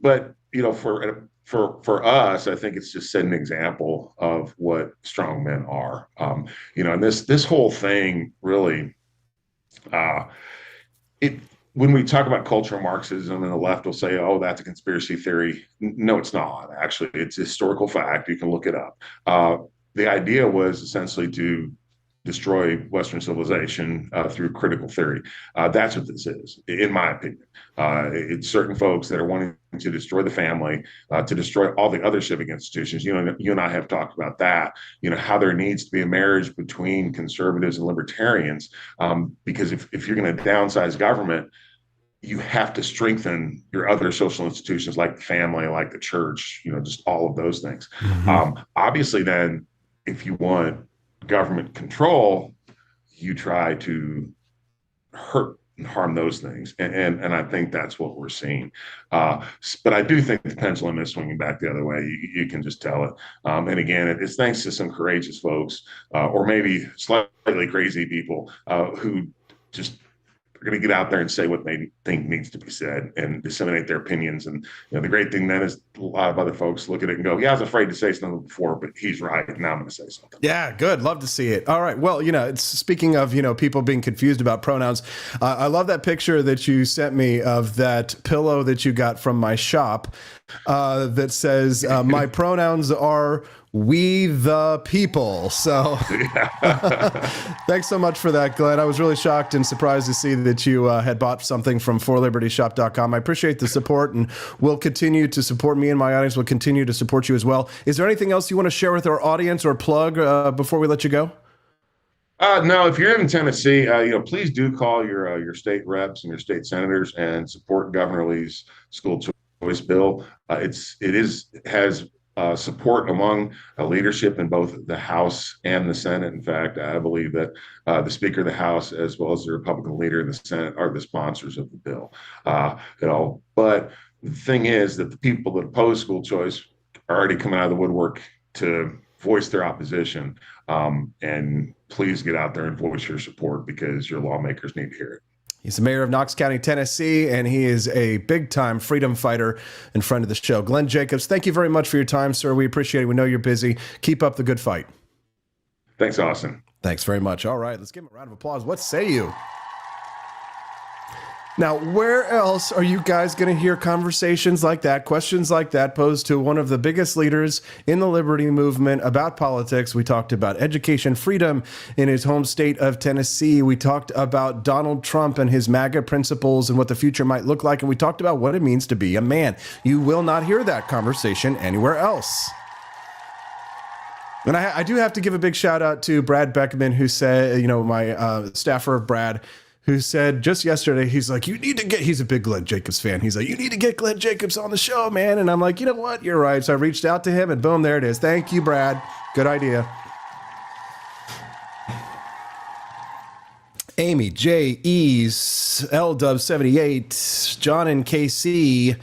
But for us, I think it's just setting an example of what strong men are. And this whole thing really, when we talk about cultural Marxism, and the left will say, "Oh, that's a conspiracy theory." No, it's not. Actually, it's a historical fact. You can look it up. The idea was essentially to destroy Western civilization through critical theory. That's what this is, in my opinion. It's certain folks that are wanting to destroy the family, to destroy all the other civic institutions. You and I have talked about that, how there needs to be a marriage between conservatives and libertarians, because if you're going to downsize government, you have to strengthen your other social institutions like the family, like the church, just all of those things. Obviously, then, if you want government control, you try to hurt and harm those things. And I think that's what we're seeing. But I do think the pendulum is swinging back the other way. You can just tell it. And again, it's thanks to some courageous folks, or maybe slightly crazy people who just are going to get out there and say what they think needs to be said and disseminate their opinions. And the great thing then is a lot of other folks look at it and go, yeah, I was afraid to say something before, but he's right. Now I'm going to say something. Yeah, good. Love to see it. All right. Well, it's speaking of, people being confused about pronouns. I love that picture that you sent me of that pillow that you got from my shop that says my pronouns are we the people. So thanks so much for that, Glenn. I was really shocked and surprised to see that you had bought something from forlibertyshop.com. I appreciate the support, and we'll continue to support me, and my audience will continue to support you as well. Is there anything else you want to share with our audience or plug before we let you go? No, if you're in Tennessee, please do call your state reps and your state senators and support Governor Lee's school choice bill. It has support among leadership in both the House and the Senate. In fact, I believe that the Speaker of the House, as well as the Republican leader in the Senate, are the sponsors of the bill. But the thing is that the people that oppose school choice are already coming out of the woodwork to voice their opposition. And please get out there and voice your support, because your lawmakers need to hear it. He's the mayor of Knox County, Tennessee, and he is a big-time freedom fighter and friend of the show. Glenn Jacobs, thank you very much for your time, sir. We appreciate it. We know you're busy. Keep up the good fight. Thanks, Austin. Thanks very much. All right, let's give him a round of applause. What say you? Now, where else are you guys going to hear conversations like that, questions like that posed to one of the biggest leaders in the liberty movement about politics? We talked about education freedom in his home state of Tennessee. We talked about Donald Trump and his MAGA principles and what the future might look like. And we talked about what it means to be a man. You will not hear that conversation anywhere else. And I do have to give a big shout out to Brad Beckman, who said, my staffer, Brad, who said just yesterday, he's like, he's a big Glenn Jacobs fan. He's like, you need to get Glenn Jacobs on the show, man. And I'm like, you know what? You're right. So I reached out to him, and boom, there it is. Thank you, Brad. Good idea. Amy, J, E's, LW78, John and KC,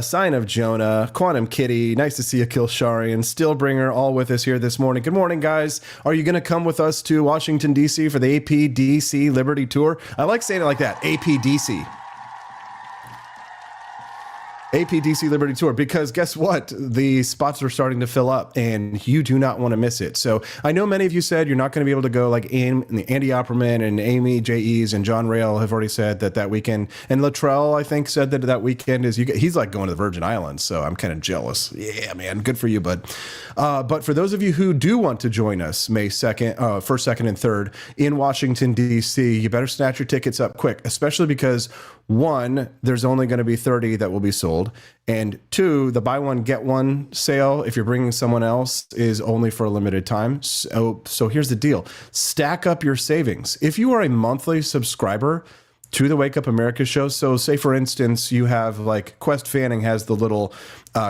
Sign of Jonah, Quantum Kitty, nice to see you, Kilsharian, Stillbringer, all with us here this morning. Good morning, guys. Are you going to come with us to Washington, D.C. for the APDC Liberty Tour? I like saying it like that, APDC. APDC Liberty Tour, because guess what? The spots are starting to fill up, and you do not want to miss it. So I know many of you said you're not going to be able to go, like Andy Opperman and Amy J.E.'s and John Rail have already said that weekend. And Luttrell, I think, said that weekend is he's like going to the Virgin Islands. So I'm kind of jealous. Yeah, man. Good for you, bud. But for those of you who do want to join us May 2nd, 1st, 2nd, and 3rd in Washington, D.C., you better snatch your tickets up quick, especially because 1, there's only going to be 30 that will be sold. And 2, the buy one, get one sale, if you're bringing someone else, is only for a limited time. So here's the deal. Stack up your savings. If you are a monthly subscriber to the Wake Up America show, so say, for instance, you have like Quest Fanning has the little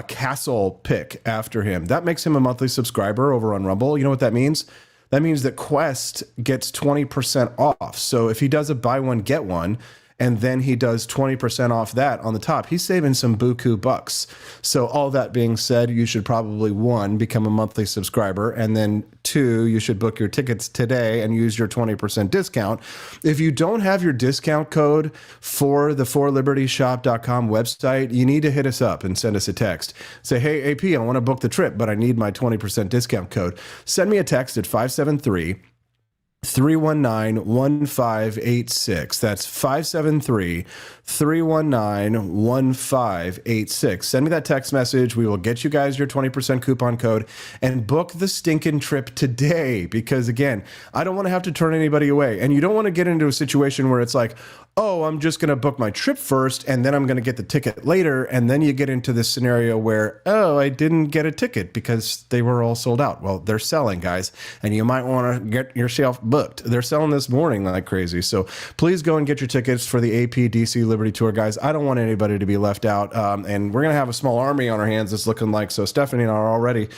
castle pick after him. That makes him a monthly subscriber over on Rumble. You know what that means? That means that Quest gets 20% off. So if he does a buy one, get one, and then he does 20% off that on the top, he's saving some buku bucks. So all that being said, you should probably 1, become a monthly subscriber, and then 2, you should book your tickets today and use your 20% discount. If you don't have your discount code for the forlibertyshop.com website, you need to hit us up and send us a text. Say, hey, AP, I want to book the trip, but I need my 20% discount code. Send me a text at 573-319-1586. That's 573-319-1586. Send me that text message. We will get you guys your 20% coupon code and book the stinking trip today, because again, I don't want to have to turn anybody away. And you don't want to get into a situation where it's like, oh, I'm just going to book my trip first and then I'm going to get the ticket later. And then you get into this scenario where, oh, I didn't get a ticket because they were all sold out. Well, they're selling, guys, and you might want to get yourself booked. They're selling this morning like crazy. So please go and get your tickets for the APDC Liberty Tour, guys. I don't want anybody to be left out. And we're going to have a small army on our hands, it's looking like. So Stephanie and I are already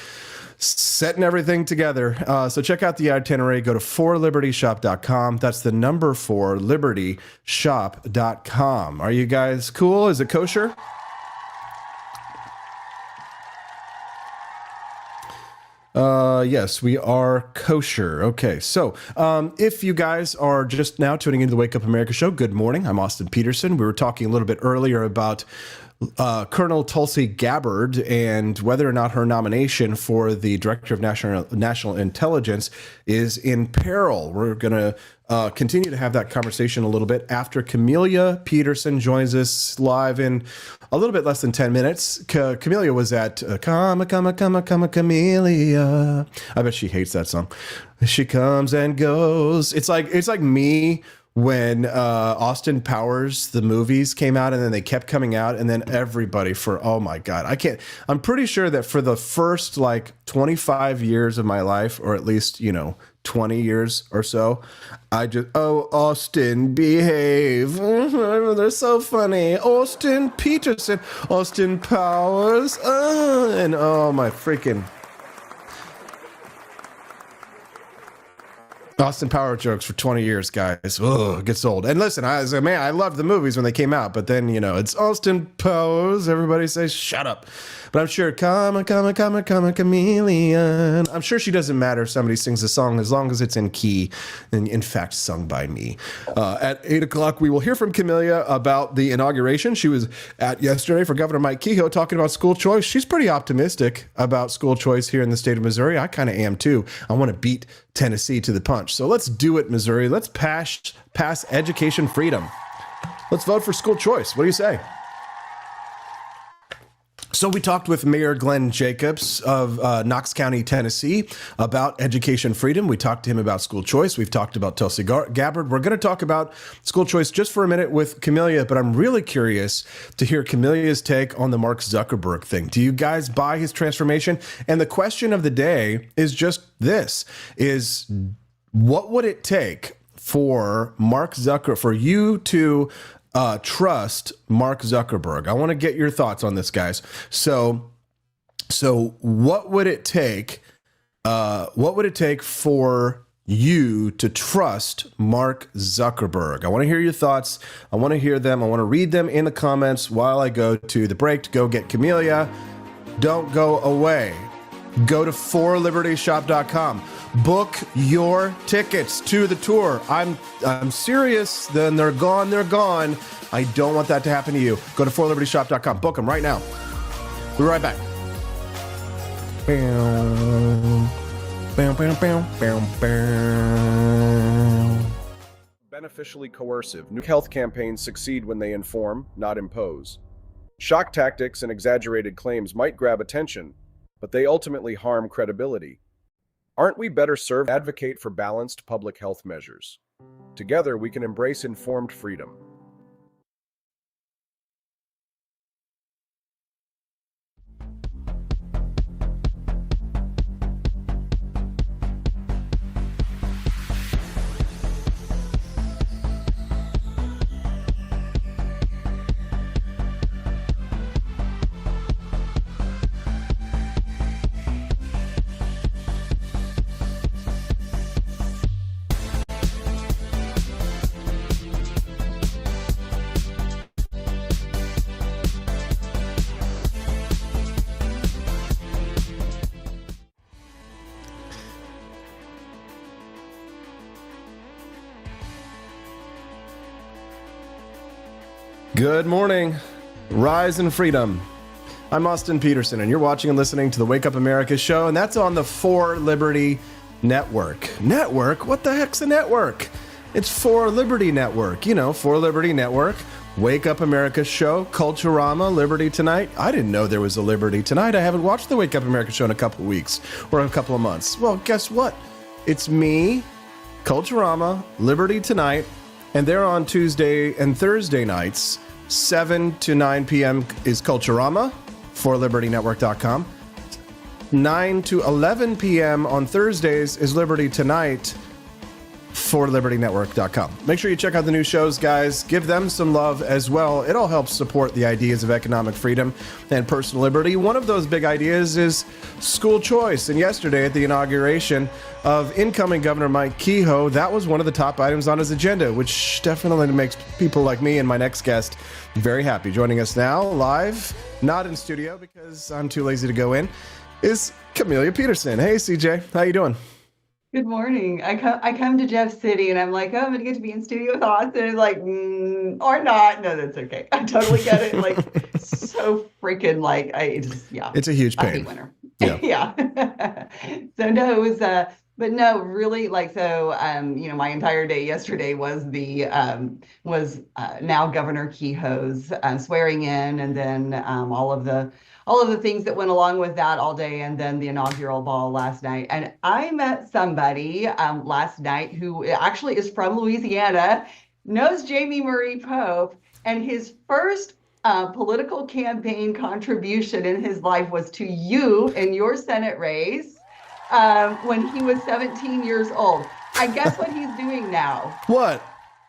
setting everything together. So check out the itinerary. Go to forlibertyshop.com. That's the number 4libertyshop.com. Are you guys cool? Is it kosher? Yes, we are kosher. Okay, so if you guys are just now tuning into the Wake Up America show, good morning. I'm Austin Peterson. We were talking a little bit earlier about Col Tulsi Gabbard and whether or not her nomination for the Director of National Intelligence is in peril. We're going to continue to have that conversation a little bit after Camelia Peterson joins us live in a little bit less than 10 minutes. Camelia was at Camelia. I bet she hates that song. She comes and goes. It's like me when Austin Powers, the movies came out, and then they kept coming out, and then everybody oh my God, I'm pretty sure that for the first like 25 years of my life, or at least, 20 years or so, I just, Austin, behave. They're so funny. Austin Peterson, Austin Powers, and oh my freaking Austin Power jokes for 20 years, guys. Ugh, it gets old. And listen, I loved the movies when they came out, but then, it's Austin Powers. Everybody says, shut up. But I'm sure, come a chameleon. I'm sure she doesn't matter if somebody sings a song as long as it's in key, and in fact, sung by me. At 8 o'clock, we will hear from Camelia about the inauguration she was at yesterday for Governor Mike Kehoe, talking about school choice. She's pretty optimistic about school choice here in the state of Missouri. I kind of am too. I want to beat Tennessee to the punch. So let's do it, Missouri. Let's pass education freedom. Let's vote for school choice. What do you say? So we talked with Mayor Glenn Jacobs of Knox County, Tennessee, about education freedom. We talked to him about school choice. We've talked about Tulsi Gabbard. We're going to talk about school choice just for a minute with Camelia, but I'm really curious to hear Camelia's take on the Mark Zuckerberg thing. Do you guys buy his transformation? And the question of the day is just this, is what would it take for for you to trust Mark Zuckerberg? I want to get your thoughts on this, guys. So what would it take? What would it take for you to trust Mark Zuckerberg? I want to hear your thoughts. I want to hear them. I want to read them in the comments while I go to the break to go get Camelia. Don't go away. Go to forlibertyshop.com. Book your tickets to the tour. I'm serious. Then they're gone. They're gone. I don't want that to happen to you. Go to forlibertyshop.com. Book them right now. We'll be right back. Beneficially coercive. New health campaigns succeed when they inform, not impose. Shock tactics and exaggerated claims might grab attention, but they ultimately harm credibility. Aren't we better served to advocate for balanced public health measures? Together, we can embrace informed freedom. Good morning. Rise in freedom. I'm Austin Peterson, and you're watching and listening to the Wake Up America show, and that's on the For Liberty Network. Network? What the heck's a network? It's For Liberty Network. For Liberty Network, Wake Up America show, Culturama, Liberty Tonight. I didn't know there was a Liberty Tonight. I haven't watched the Wake Up America show in a couple of weeks or a couple of months. Well, guess what? It's me, Culturama, Liberty Tonight, and they're on Tuesday and Thursday nights. 7 to 9 p.m. is Culturama, forlibertynetwork.com. 9 to 11 p.m. on Thursdays is Liberty Tonight, forlibertynetwork.com. Make sure you check out the new shows, guys. Give them some love as well. It all helps support the ideas of economic freedom and personal liberty. One of those big ideas is school choice. And yesterday at the inauguration of incoming Governor Mike Kehoe, that was one of the top items on his agenda, which definitely makes people like me and my next guest very happy. Joining us now, live, not in studio because I'm too lazy to go in, is Camelia Peterson. Hey, CJ. How you doing? Good morning. I come to Jeff City and I'm like, oh, I'm gonna get to be in studio with Austin. It's like, or not. No, that's okay. I totally get it. Like, so freaking like, yeah. It's a huge pain. I hate winter. Yeah. Yeah. So no, it was, but no, really, like, so, my entire day yesterday was now Governor Kehoe's swearing in, and then all of the things that went along with that all day, and then the inaugural ball last night. And I met somebody last night who actually is from Louisiana, knows Jamie Marie Pope, and his first political campaign contribution in his life was to you in your Senate race when he was 17 years old. I guess what he's doing now. What?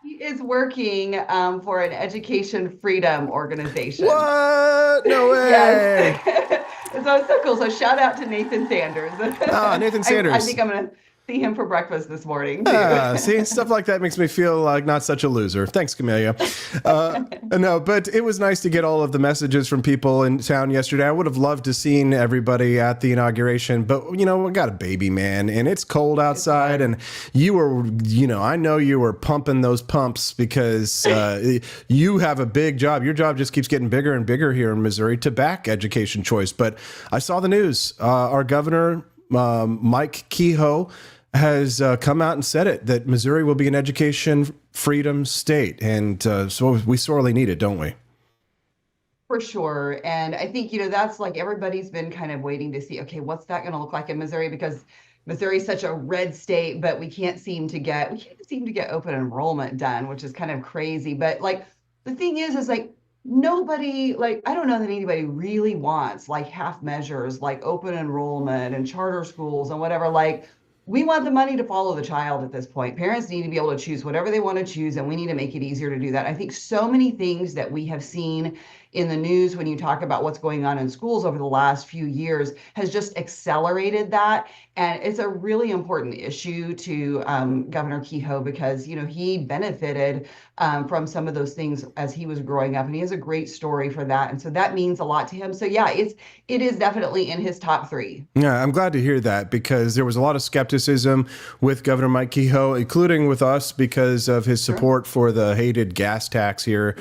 He is working for an education freedom organization. What? No way. Yes. So it's so cool. So shout out to Nathan Sanders. Nathan Sanders. I think I'm going to see him for breakfast this morning. See, stuff like that makes me feel like not such a loser. Thanks, Camelia. No, but it was nice to get all of the messages from people in town yesterday. I would have loved to seen everybody at the inauguration, but we got a baby, man, and it's cold outside, and you were, I know you were pumping those pumps because you have a big job. Your job just keeps getting bigger and bigger here in Missouri to back education choice. But I saw the news. Our governor, Mike Kehoe, has come out and said it, that Missouri will be an education freedom state. And so we sorely need it, don't we? For sure. And I think, that's like everybody's been kind of waiting to see, okay, what's that going to look like in Missouri? Because Missouri is such a red state, but we can't seem to get open enrollment done, which is kind of crazy. But like, the thing is like, nobody, like, I don't know that anybody really wants like half measures, like open enrollment and charter schools and whatever. Like, we want the money to follow the child at this point. Parents need to be able to choose whatever they want to choose, and we need to make it easier to do that. I think so many things that we have seen in the news when you talk about what's going on in schools over the last few years has just accelerated that. And it's a really important issue to Governor Kehoe because, he benefited from some of those things as he was growing up, and he has a great story for that. And so that means a lot to him. So yeah, it is definitely in his top three. Yeah, I'm glad to hear that because there was a lot of skepticism with Governor Mike Kehoe, including with us because of his support for the hated gas tax here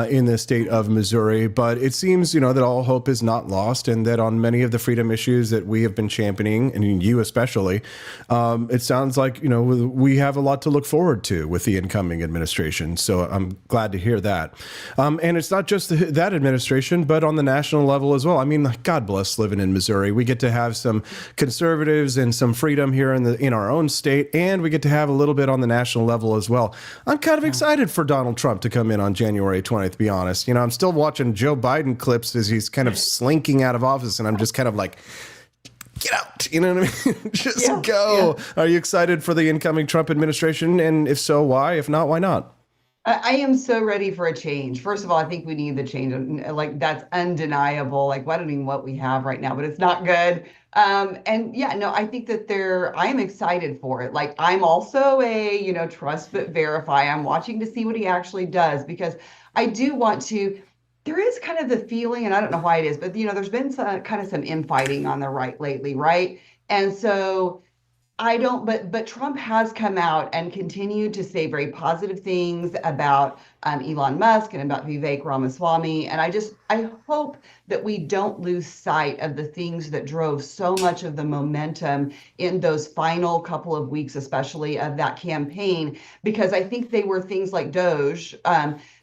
in the state of Missouri. But it seems, that all hope is not lost and that on many of the freedom issues that we have been championing, and you especially, it sounds like, we have a lot to look forward to with the incoming administration. So I'm glad to hear that. And it's not just that administration, but on the national level as well. I mean, God bless living in Missouri. We get to have some conservatives and some freedom here in our own state, and we get to have a little bit on the national level as well. I'm kind of excited for Donald Trump to come in on January 20th, to be honest. I'm still watching Joe Biden clips as he's kind of slinking out of office, and I'm just kind of like, get out, you know what I mean? Just go. Yeah. Are you excited for the incoming Trump administration? And if so, why? If not, why not? I am so ready for a change. First of all, I think we need the change. Like, that's undeniable. Like, I don't even know what we have right now, but it's not good. And yeah, no, I think that I am excited for it. Like, I'm also a, trust but verify. I'm watching to see what he actually does because I do want to. There is kind of the feeling, and I don't know why it is, but there's been some infighting on the right lately, right? And so but Trump has come out and continued to say very positive things about Elon Musk and about Vivek Ramaswamy. And I hope that we don't lose sight of the things that drove so much of the momentum in those final couple of weeks, especially of that campaign, because I think they were things like Doge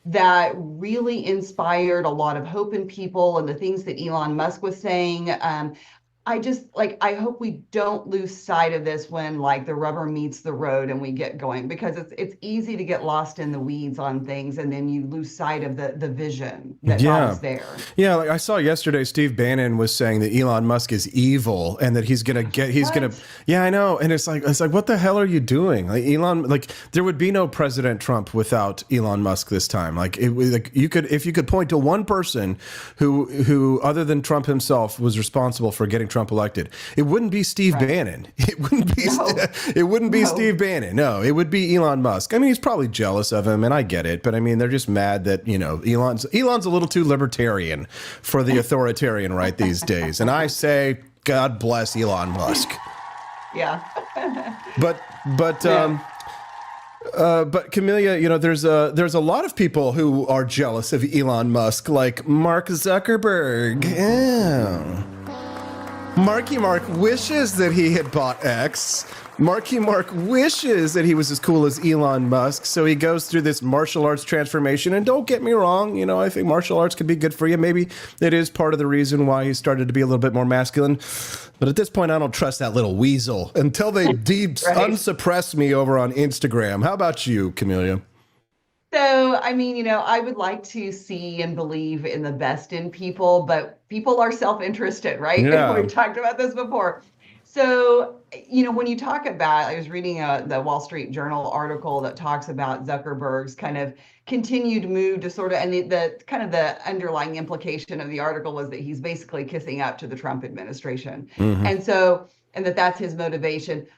that really inspired a lot of hope in people, and the things that Elon Musk was saying. I just like, I hope we don't lose sight of this when like the rubber meets the road and we get going, because it's easy to get lost in the weeds on things and then you lose sight of the vision that God is there. Yeah, like I saw yesterday, Steve Bannon was saying that Elon Musk is evil and that he's gonna yeah, I know. And it's like, what the hell are you doing? Like Elon, like there would be no President Trump without Elon Musk this time. Like if you could point to one person who other than Trump himself was responsible for getting Trump elected, it wouldn't be Steve Bannon. It wouldn't be Steve Bannon. No, it would be Elon Musk. I mean, he's probably jealous of him, and I get it, but I mean, they're just mad that, you know, Elon's a little too libertarian for the authoritarian right these days. And I say, God bless Elon Musk. Yeah. But Camelia, you know, there's a lot of people who are jealous of Elon Musk, like Mark Zuckerberg. Yeah. Marky Mark wishes that he had bought X. Marky Mark wishes that he was as cool as Elon Musk, so he goes through this martial arts transformation. And don't get me wrong, you know, I think martial arts could be good for you. Maybe it is part of the reason why he started to be a little bit more masculine. But at this point, I don't trust that little weasel until they unsuppress me over on Instagram. How about you, Camelia? So, I mean, you know, I would like to see and believe in the best in people, but people are self-interested, right? Yeah. We've talked about this before. So, you know, when you talk about, I was reading the Wall Street Journal article that talks about Zuckerberg's kind of continued move to sort of, and the kind of the underlying implication of the article was that he's basically kissing up to the Trump administration. Mm-hmm. And that's his motivation.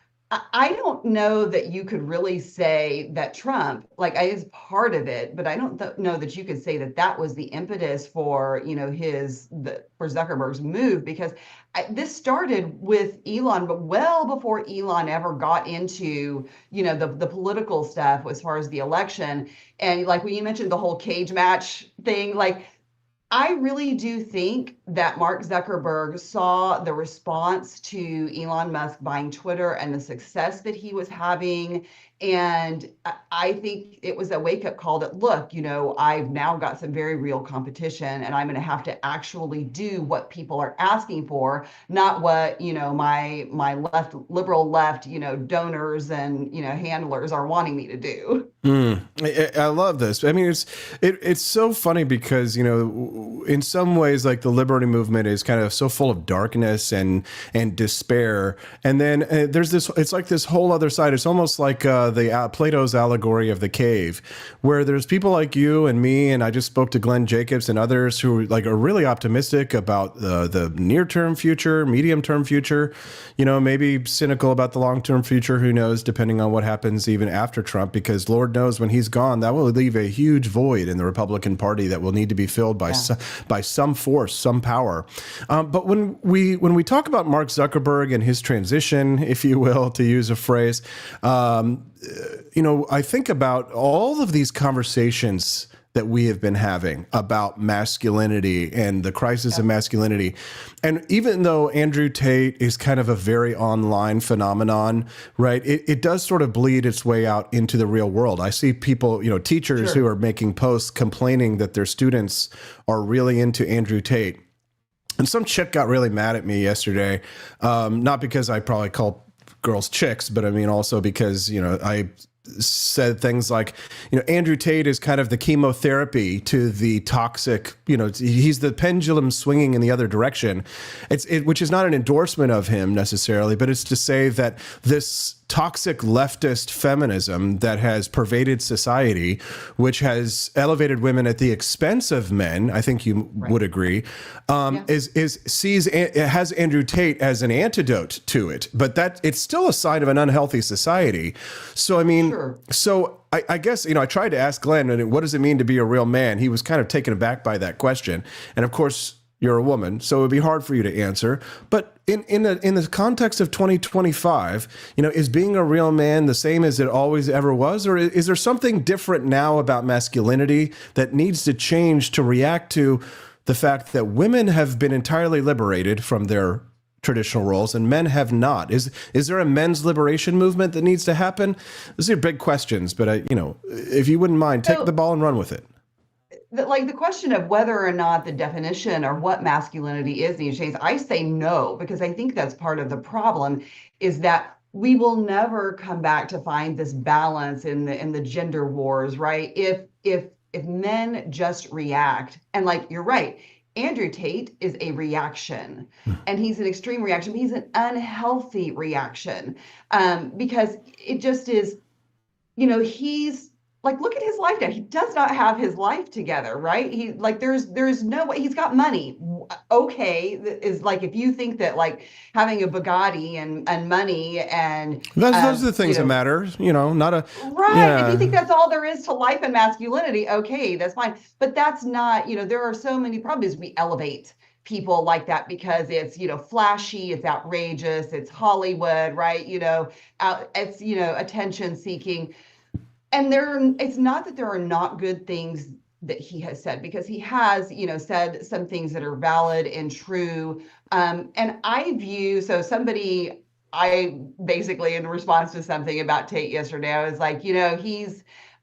I don't know that you could really say that Trump, like, is part of it, but I don't know that you could say that that was the impetus for, you know, for Zuckerberg's move, because this started with Elon, but well before Elon ever got into, you know, the political stuff as far as the election. And like when you mentioned the whole cage match thing, like, I really do think that Mark Zuckerberg saw the response to Elon Musk buying Twitter and the success that he was having. And I think it was a wake-up call that, look, you know, I've now got some very real competition and I'm going to have to actually do what people are asking for, not what, you know, my liberal left, you know, donors and, you know, handlers are wanting me to do. I love this. I mean, it's so funny because, you know, in some ways, like the liberty movement is kind of so full of darkness and despair. And then there's this, it's like this whole other side. It's almost like Plato's allegory of the cave, where there's people like you and me, and I just spoke to Glenn Jacobs and others who like are really optimistic about the near-term future, medium-term future, you know, maybe cynical about the long-term future. Who knows, depending on what happens even after Trump, because Lord knows when he's gone, that will leave a huge void in the Republican Party that will need to be filled by some force, some power. But when we talk about Mark Zuckerberg and his transition, if you will, to use a phrase, you know, I think about all of these conversations that we have been having about masculinity and the crisis of masculinity. And even though Andrew Tate is kind of a very online phenomenon, right, it does sort of bleed its way out into the real world. I see people, you know, teachers who are making posts complaining that their students are really into Andrew Tate. And some chick got really mad at me yesterday, not because I probably call girls chicks, but I mean also because, you know, I said things like, you know, Andrew Tate is kind of the chemotherapy to the toxic, you know, he's the pendulum swinging in the other direction. Which is not an endorsement of him necessarily, but it's to say that this toxic leftist feminism that has pervaded society, which has elevated women at the expense of men, I think you would agree, has Andrew Tate as an antidote to it, but that it's still a sign of an unhealthy society. So I mean, so I guess, you know, I tried to ask Glenn, what does it mean to be a real man? He was kind of taken aback by that question, and of course, you're a woman, so it would be hard for you to answer. But in the context of 2025, you know, is being a real man the same as it always ever was? Or is there something different now about masculinity that needs to change to react to the fact that women have been entirely liberated from their traditional roles and men have not? Is there a men's liberation movement that needs to happen? These are big questions, but you know, if you wouldn't mind, take the ball and run with it. like the question of whether or not the definition or what masculinity is these days, I say no, because I think that's part of the problem, is that we will never come back to find this balance in the gender wars, right? If men just react, and like you're right, Andrew Tate is a reaction, and he's an extreme reaction, but he's an unhealthy reaction, because it just is, you know, he's like, look at his life now. He does not have his life together, right? He like, there's no way. He's got money. Okay, is like, if you think that like having a Bugatti and money and those are the things that matter, you know, not a right. Yeah. If you think that's all there is to life and masculinity, okay, that's fine. But that's not, you know, there are so many problems. We elevate people like that because it's, you know, flashy, it's outrageous, it's Hollywood, right? You know, it's, you know, attention seeking. And it's not that there are not good things that he has said, because he has, you know, said some things that are valid and true. And I basically, in response to something about Tate yesterday, I was like, you know, he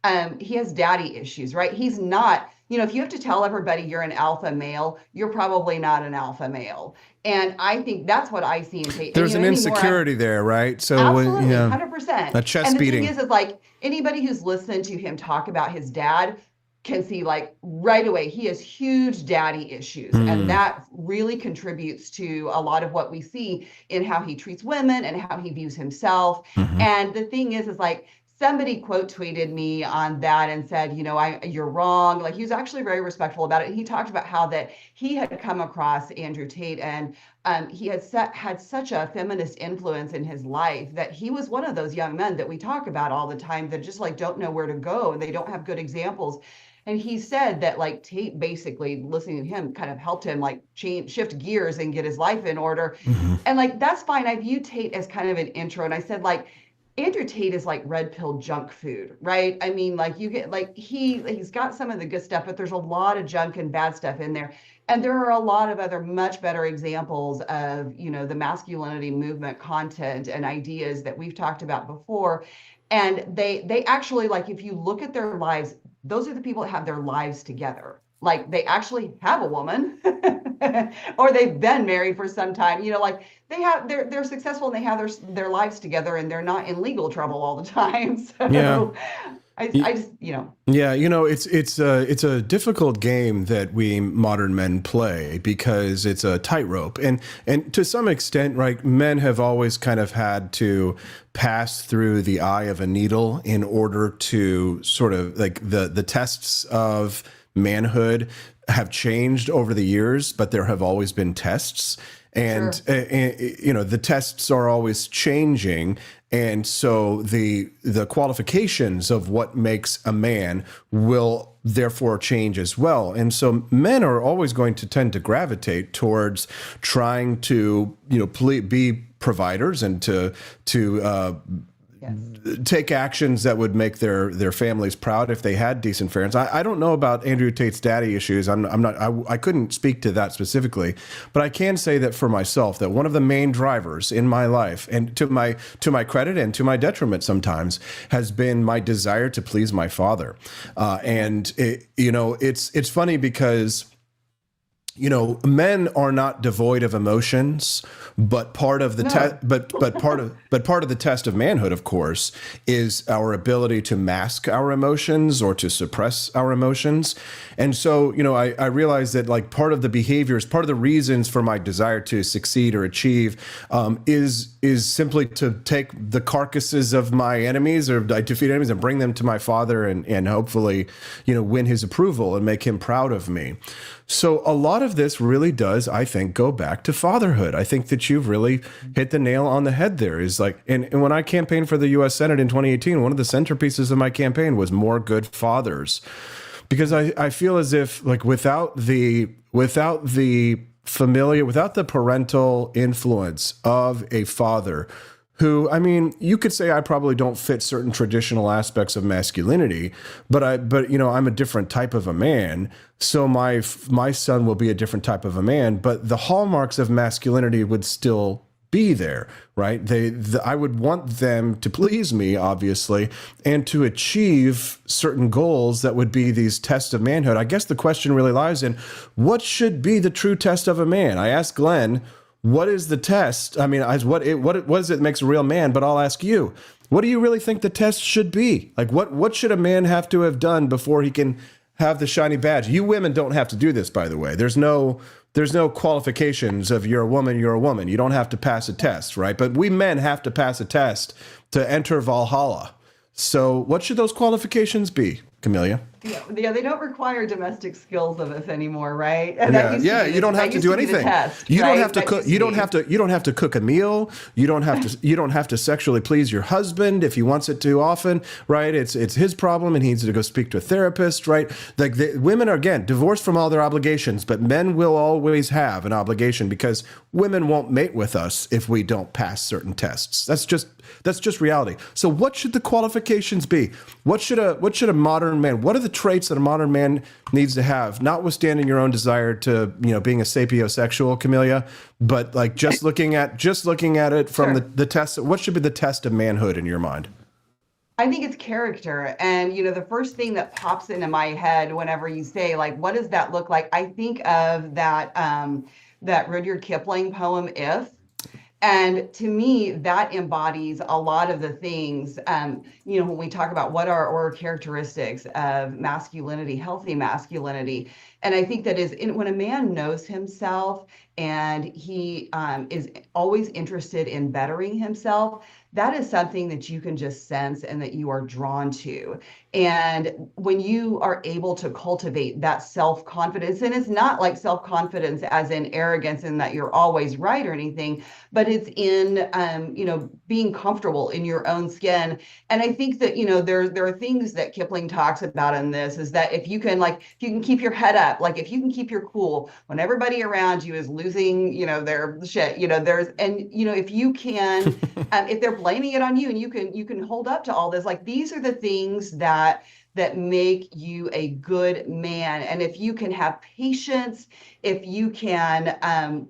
has daddy issues, right? He's not, you know, if you have to tell everybody you're an alpha male, you're probably not an alpha male. And I think that's what I see in Tate. There's and, an insecurity there, right? So absolutely, yeah, 100%. a chest and the beating. thing is like anybody who's listened to him talk about his dad can see like right away he has huge daddy issues, and that really contributes to a lot of what we see in how he treats women and how he views himself. And the thing is like, somebody quote tweeted me on that and said, you know, you're wrong. Like, he was actually very respectful about it. And he talked about how that he had come across Andrew Tate, and he had such a feminist influence in his life that he was one of those young men that we talk about all the time that just like don't know where to go and they don't have good examples. And he said that like Tate basically, listening to him, kind of helped him like shift gears and get his life in order. And like, that's fine. I view Tate as kind of an intro. And I said, like, Andrew Tate is like red pill junk food, right? I mean, like you get like he's got some of the good stuff, but there's a lot of junk and bad stuff in there. And there are a lot of other much better examples of, you know, the masculinity movement content and ideas that we've talked about before. And they actually, like, if you look at their lives, those are the people that have their lives together. Like, they actually have a woman or they've been married for some time, you know, like they're successful and they have their lives together and they're not in legal trouble all the time. So yeah. I just, you know. Yeah, you know, it's a difficult game that we modern men play because it's a tightrope, and to some extent, right, men have always kind of had to pass through the eye of a needle in order to sort of like the tests of manhood have changed over the years, but there have always been tests. And, you know, the tests are always changing. And so the qualifications of what makes a man will therefore change as well. And so men are always going to tend to gravitate towards trying to, you know, be providers and to take actions that would make their families proud if they had decent parents. I don't know about Andrew Tate's daddy issues. I couldn't speak to that specifically, but I can say that for myself, that one of the main drivers in my life, and to my credit and to my detriment sometimes, has been my desire to please my father. And you know, it's funny because, you know, men are not devoid of emotions, but part of the part of the test of manhood, of course, is our ability to mask our emotions or to suppress our emotions. And so, you know, I realize that like part of the behaviors, part of the reasons for my desire to succeed or achieve is simply to take the carcasses of my enemies or defeat enemies and bring them to my father and hopefully, you know, win his approval and make him proud of me. So a lot of this really does, I think, go back to fatherhood. I think that you've really hit the nail on the head there. Is like, and when I campaigned for the U.S. Senate in 2018, one of the centerpieces of my campaign was more good fathers, because I feel as if like without the parental influence of a father, who, I mean, you could say I probably don't fit certain traditional aspects of masculinity, but you know, I'm a different type of a man. So my son will be a different type of a man, but the hallmarks of masculinity would still be there, right? I would want them to please me, obviously, and to achieve certain goals that would be these tests of manhood. I guess the question really lies in what should be the true test of a man? I asked Glenn, what is the test? I mean, what is it that makes a real man? But I'll ask you, what do you really think the test should be? Like, what should a man have to have done before he can have the shiny badge? You women don't have to do this, by the way. There's no qualifications of you're a woman, you're a woman. You don't have to pass a test, right? But we men have to pass a test to enter Valhalla. So what should those qualifications be, Camellia? Yeah, they don't require domestic skills of us anymore, right? And you don't have to do anything. You don't have to cook. You don't have to cook a meal. You don't have to sexually please your husband if he wants it too often, right? It's his problem and he needs to go speak to a therapist, right? Like women are, again, divorced from all their obligations, but men will always have an obligation because women won't mate with us if we don't pass certain tests. That's just reality. So what should the qualifications be? What should a modern man, what are the traits that a modern man needs to have, notwithstanding your own desire to, being a sapiosexual, Camellia, but like just looking at it from the test, what should be the test of manhood in your mind? I think it's character. And, the first thing that pops into my head whenever you say, like, what does that look like? I think of that Rudyard Kipling poem, If. And to me, that embodies a lot of the things, when we talk about what are characteristics of masculinity, healthy masculinity. And I think that when a man knows himself and he is always interested in bettering himself, that is something that you can just sense and that you are drawn to. And when you are able to cultivate that self-confidence, and it's not like self-confidence as in arrogance and that you're always right or anything, but it's in, being comfortable in your own skin. And I think that, there are things that Kipling talks about in this is that if you can keep your head up, like if you can keep your cool when everybody around you is losing, their shit, if you can, if they're blaming it on you and you can hold up to all this, like these are the things that make you a good man. And if you can have patience, if you can,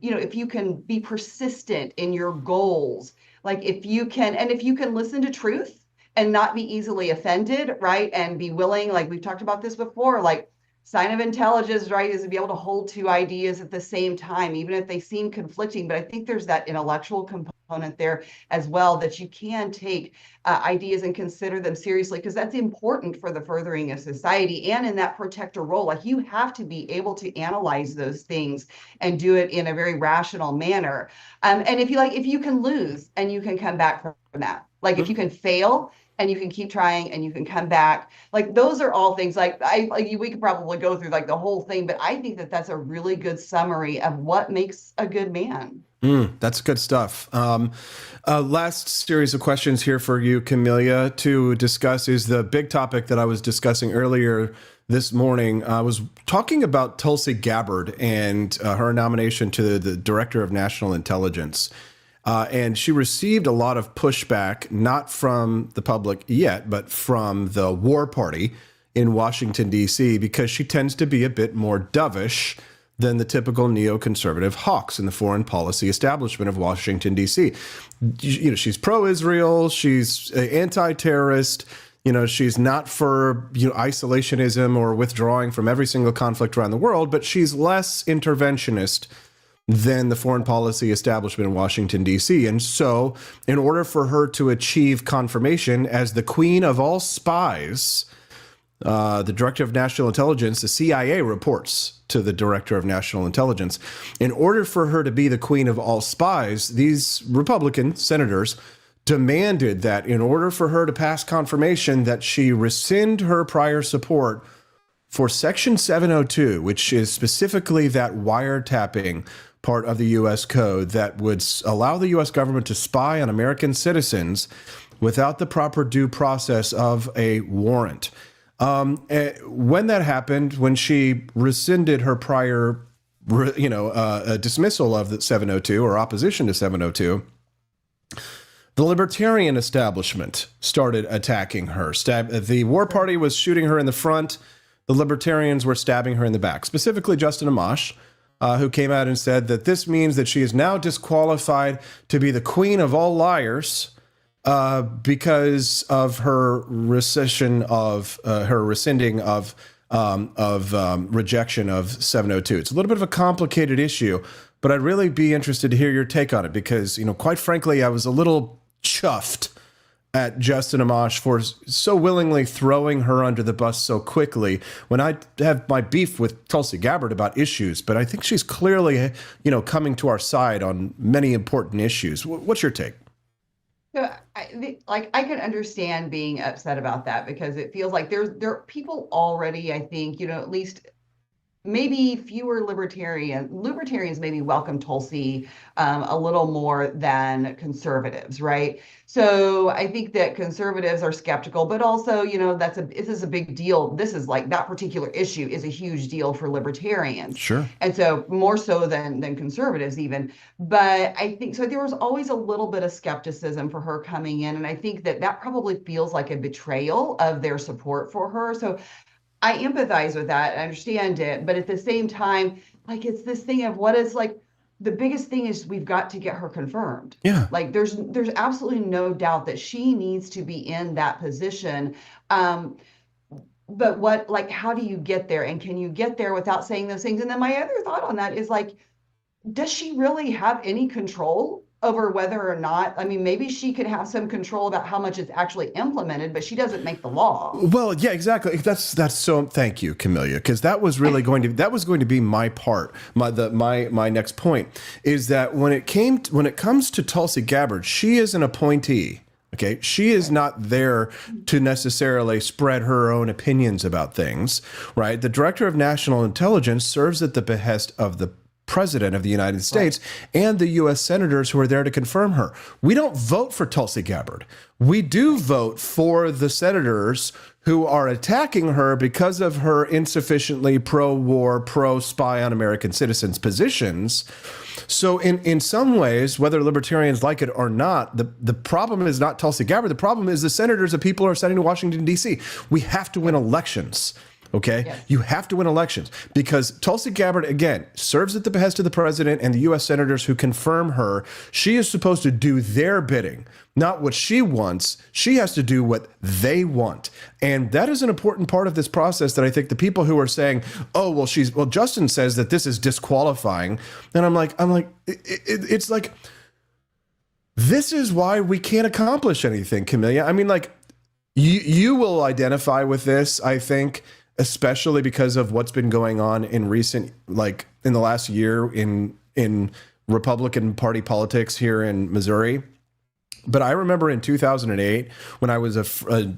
if you can be persistent in your goals, like if you can listen to truth and not be easily offended, right? And be willing, like we've talked about this before, like sign of intelligence, right, is to be able to hold two ideas at the same time, even if they seem conflicting. But I think there's that intellectual component there as well, that you can take ideas and consider them seriously, because that's important for the furthering of society and in that protector role. Like you have to be able to analyze those things and do it in a very rational manner. And if you can lose and you can come back from that, like if you can fail and you can keep trying and you can come back, like those are all things we could probably go through like the whole thing, but I think that that's a really good summary of what makes a good man. That's good stuff. Last series of questions here for you, Camellia, to discuss is the big topic that I was discussing earlier this morning. I was talking about Tulsi Gabbard and her nomination to the Director of National Intelligence. And she received a lot of pushback, not from the public yet, but from the War Party in Washington, D.C., because she tends to be a bit more dovish than the typical neoconservative hawks in the foreign policy establishment of Washington, D.C. She's pro-Israel, she's anti-terrorist, she's not for isolationism or withdrawing from every single conflict around the world, but she's less interventionist than the foreign policy establishment in Washington, D.C. And so in order for her to achieve confirmation as the queen of all spies, the Director of National Intelligence, the CIA reports to the Director of National Intelligence. In order for her to be the queen of all spies, these Republican senators demanded that in order for her to pass confirmation that she rescind her prior support for Section 702, which is specifically that wiretapping part of the U.S. Code that would allow the U.S. government to spy on American citizens without the proper due process of a warrant. When that happened, when she rescinded her prior, dismissal of the 702 or opposition to 702, the libertarian establishment started attacking her. The War Party was shooting her in the front. The libertarians were stabbing her in the back, specifically Justin Amash, who came out and said that this means that she is now disqualified to be the queen of all liars because of her rescission of her rescinding of rejection of 702. It's a little bit of a complicated issue, but I'd really be interested to hear your take on it because, quite frankly, I was a little chuffed at Justin Amash for so willingly throwing her under the bus so quickly when I have my beef with Tulsi Gabbard about issues, but I think she's clearly, coming to our side on many important issues. What's your take? So I can understand being upset about that because it feels like there are people already, I think, at least maybe fewer libertarians maybe welcome Tulsi a little more than conservatives, right? So I think that conservatives are skeptical, but also, this is a big deal. This is like that particular issue is a huge deal for libertarians. Sure. And so more so than conservatives even. But I think so there was always a little bit of skepticism for her coming in. And I think that probably feels like a betrayal of their support for her. So I empathize with that. I understand it. But at the same time, like it's this thing of what is like the biggest thing is we've got to get her confirmed. Yeah. Like there's absolutely no doubt that she needs to be in that position. But how do you get there? And can you get there without saying those things? And then my other thought on that is like, does she really have any control over whether or not, maybe she could have some control about how much is actually implemented, but she doesn't make the law. Well, yeah, exactly. That's so. Thank you, Camellia, because that was really going to be my part. My next point is that when it comes to Tulsi Gabbard, she is an appointee. Okay, she is not there to necessarily spread her own opinions about things, right? The Director of National Intelligence serves at the behest of the President of the United States and the U.S. senators who are there to confirm her. We don't vote for Tulsi Gabbard. We do vote for the senators who are attacking her because of her insufficiently pro-war, pro-spy on American citizens positions. So in some ways, whether libertarians like it or not, the problem is not Tulsi Gabbard. The problem is the senators that people are sending to Washington, D.C. We have to win elections. Okay, yes. You have to win elections because Tulsi Gabbard, again, serves at the behest of the president and the U.S. senators who confirm her. She is supposed to do their bidding, not what she wants. She has to do what they want. And that is an important part of this process that I think the people who are saying, Justin says that this is disqualifying. And I'm like, it's like, this is why we can't accomplish anything, Camellia. You will identify with this, I think, especially because of what's been going on in in the last year in Republican Party politics here in Missouri. But I remember in 2008 when I was a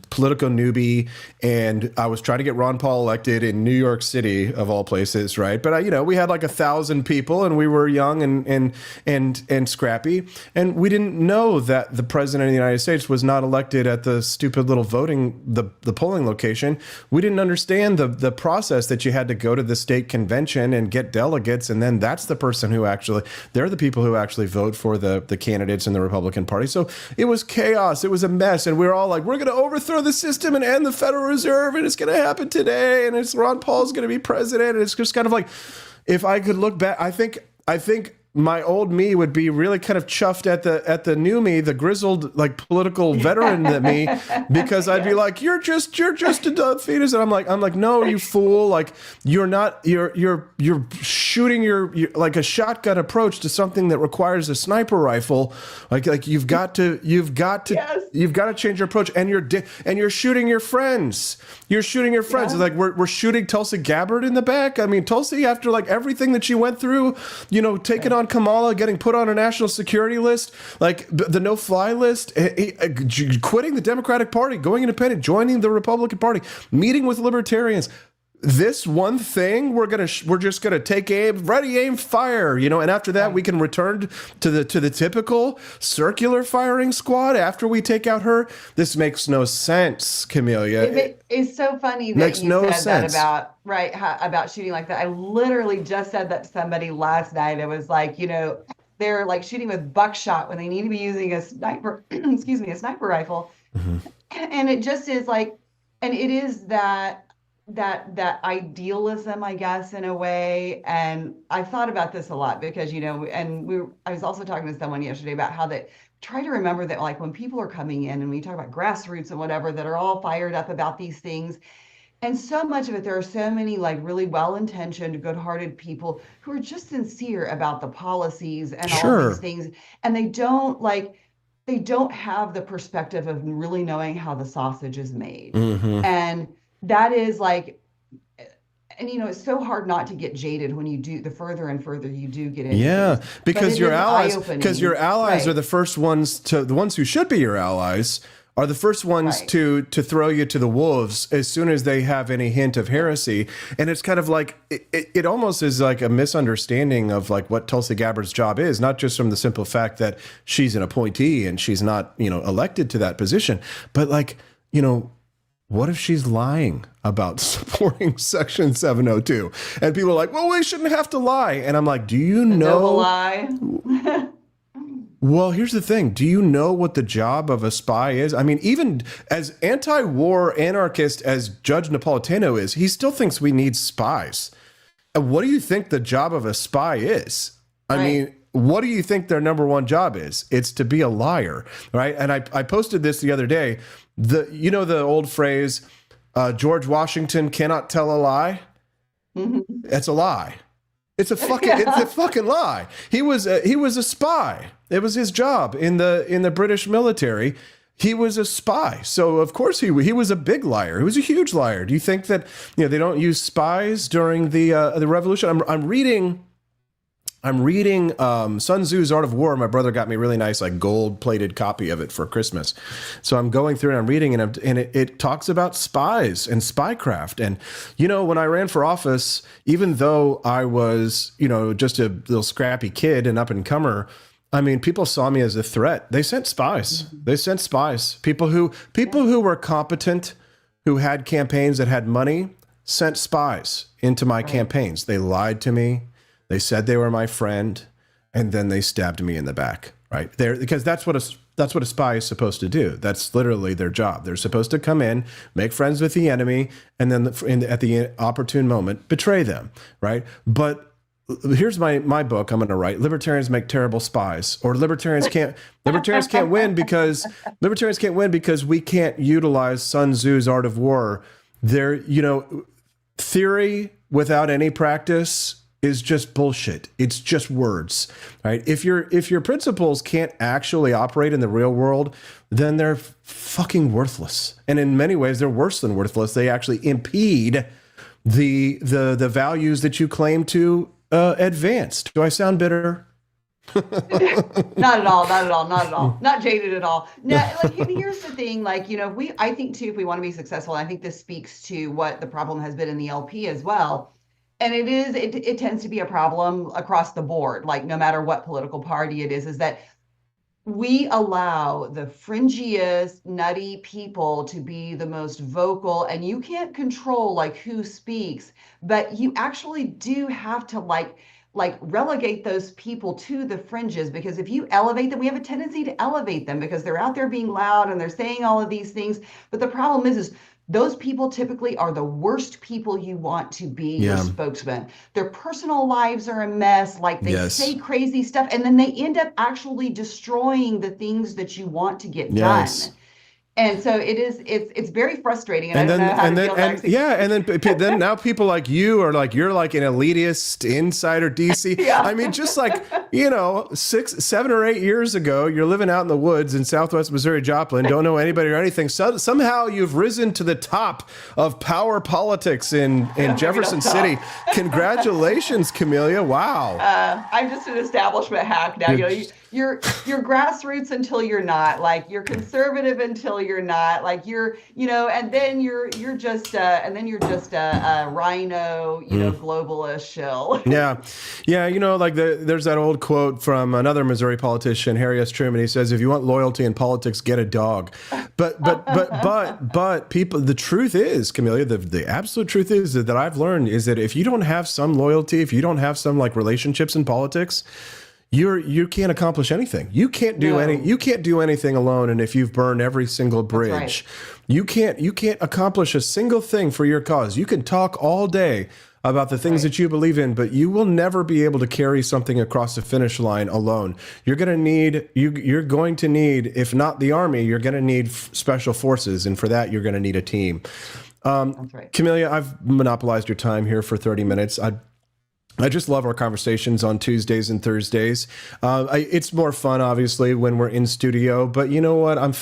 political newbie and I was trying to get Ron Paul elected in New York City of all places, right? But we had like 1,000 people and we were young and scrappy, and we didn't know that the president of the United States was not elected at the stupid little the polling location. We didn't understand the process that you had to go to the state convention and get delegates, and then that's the person who they're the people who actually vote for the candidates in the Republican Party. So it was chaos. It was a mess. And we were all like, we're going to overthrow the system and end the Federal Reserve. And it's going to happen today. And Ron Paul's going to be president. And it's just kind of like, if I could look back, I think my old me would be really kind of chuffed at the new me, the grizzled political veteran that me, because I'd be like, you're just a dumb fetus, and I'm like, no, you fool, you're shooting your like a shotgun approach to something that requires a sniper rifle, you've got to change your approach, and you're shooting your friends. You're shooting your friends. Yeah. It's like we're shooting Tulsi Gabbard in the back. Tulsi, after everything that she went through, taking on Kamala, getting put on a national security list, the no-fly list, quitting the Democratic Party, going independent, joining the Republican Party, meeting with libertarians. This one thing we're just gonna take aim, ready, aim, fire, and after that we can return to the typical circular firing squad after we take out her. This makes no sense, Camellia. It's so funny that you said that about shooting like that. I literally just said that to somebody last night. It was like, they're shooting with buckshot when they need to be using a sniper, a sniper rifle. Mm-hmm. And it just is and it is that that idealism, I guess, in a way. And I've thought about this a lot because, I was also talking to someone yesterday about how that try to remember that, like, when people are coming in and we talk about grassroots and whatever, that are all fired up about these things. And so much of it, there are so many like really well-intentioned, good-hearted people who are just sincere about the policies and all these things. And they don't have the perspective of really knowing how the sausage is made. Mm-hmm. And that is like, and it's so hard not to get jaded when you do, the further and further you do get into things. Because your allies, right. are the first ones the ones who should be your allies are the first ones to throw you to the wolves as soon as they have any hint of heresy. And it's kind of like, it almost is like a misunderstanding of like what Tulsi Gabbard's job is, not just from the simple fact that she's an appointee and she's not, elected to that position, but like, what if she's lying about supporting Section 702? And people are like, well, we shouldn't have to lie. And I'm like, do you know? No lie. Well, here's the thing. Do you know what the job of a spy is? I mean, even as anti-war anarchist as Judge Napolitano is, he still thinks we need spies. And what do you think the job of a spy is? I mean, what do you think their number one job is? It's to be a liar, right? And I posted this the other day. The old phrase, George Washington cannot tell a lie? Mm-hmm. That's a lie. It's a fucking lie. He was a spy. It was his job in the British military. He was a spy. So of course he was a big liar. He was a huge liar. Do you think that they don't use spies during the revolution? I'm reading Sun Tzu's Art of War. My brother got me a really nice like gold-plated copy of it for Christmas. So I'm going through and I'm reading and it talks about spies and spycraft. And when I ran for office, even though I was just a little scrappy kid and up and comer, I mean, people saw me as a threat. They sent spies. Mm-hmm. They sent spies. People who were competent, who had campaigns that had money, sent spies into my campaigns. They lied to me. They said they were my friend, and then they stabbed me in the back, right? Because that's what a spy is supposed to do. That's literally their job. They're supposed to come in, make friends with the enemy, and then at the opportune moment, betray them, right? But here's my book I'm going to write: Libertarians make terrible spies, or libertarians can't win because we can't utilize Sun Tzu's Art of War. Theory without any practice is just bullshit. It's just words, right? If your principles can't actually operate in the real world, then they're fucking worthless. And in many ways, they're worse than worthless. They actually impede the values that you claim to advance. Do I sound bitter? Not at all. Not jaded at all. No, here's the thing, I think too, if we want to be successful, I think this speaks to what the problem has been in the LP as well. And it tends to be a problem across the board, like no matter what political party it is that we allow the fringiest, nutty people to be the most vocal, and you can't control like who speaks, but you actually do have to like relegate those people to the fringes, because if you elevate them, we have a tendency to elevate them because they're out there being loud and they're saying all of these things. But the problem is those people typically are the worst people you want to be your spokesman. Their personal lives are a mess. Like they say crazy stuff, and then they end up actually destroying the things that you want to get done. And so it's very frustrating. And then now people like you are like, you're like an elitist insider DC. I mean, just like, 7 or 8 years ago, you're living out in the woods in Southwest Missouri, Joplin, don't know anybody or anything. So somehow you've risen to the top of power politics in Jefferson City. Congratulations, Camellia. Wow. I'm just an establishment hack now. You're grassroots until you're not, like you're conservative until you're not, like and then you're just a rhino, globalist shill. There's that old quote from another Missouri politician, Harry S. Truman. He says, "If you want loyalty in politics, get a dog." But people, the truth is, Camellia, the absolute truth is that I've learned is that if you don't have some loyalty, if you don't have some like relationships in politics, you can't accomplish anything. You can't do anything alone. And if you've burned every single bridge, you can't accomplish a single thing for your cause. You can talk all day about the things that you believe in, but you will never be able to carry something across the finish line alone. You're going to need, if not the army, you're going to need special forces. And for that, you're going to need a team. Camellia, I've monopolized your time here for 30 minutes. I just love our conversations on Tuesdays and Thursdays. It's more fun, obviously, when we're in studio. But you know what? I'm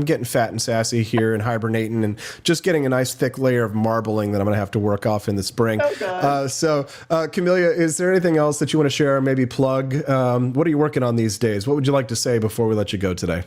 getting fat and sassy here and hibernating and just getting a nice thick layer of marbling that I'm going to have to work off in the spring. So, Camellia, is there anything else that you want to share? Maybe plug? What are you working on these days? What would you like to say before we let you go today?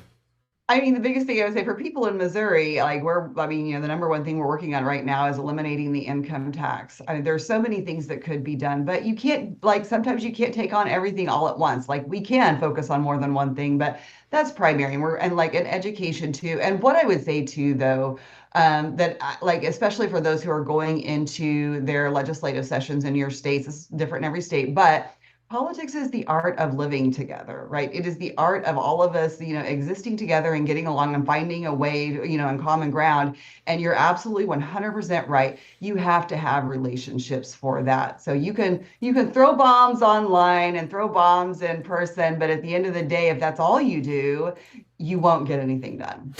I mean, the biggest thing I would say for people in Missouri, the number one thing we're working on right now is eliminating the income tax. I mean, there's so many things that could be done, but you can't, sometimes you can't take on everything all at once. We can focus on more than one thing, but that's primary. And in education too. And what I would say too, though, especially for those who are going into their legislative sessions in your states, it's different in every state, but politics is the art of living together, right? It is the art of all of us, existing together and getting along and finding a way, in common ground. And you're absolutely 100% right. You have to have relationships for that. So you can throw bombs online and throw bombs in person, but at the end of the day, if that's all you do, you won't get anything done.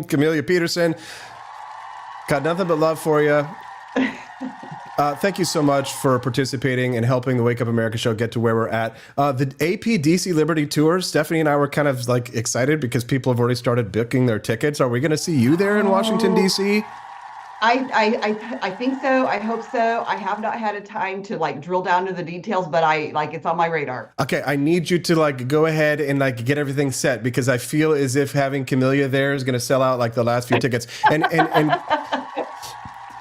Camellia Peterson, got nothing but love for you. Thank you so much for participating and helping the Wake Up America show get to where we're at. The AP DC Liberty Tour, Stephanie and I were kind of excited because people have already started booking their tickets. Are we going to see you there in Washington, DC? I think so. I hope so. I have not had a time to drill down to the details, but it's on my radar. Okay, I need you to go ahead and get everything set because I feel as if having Camellia there is going to sell out the last few tickets. And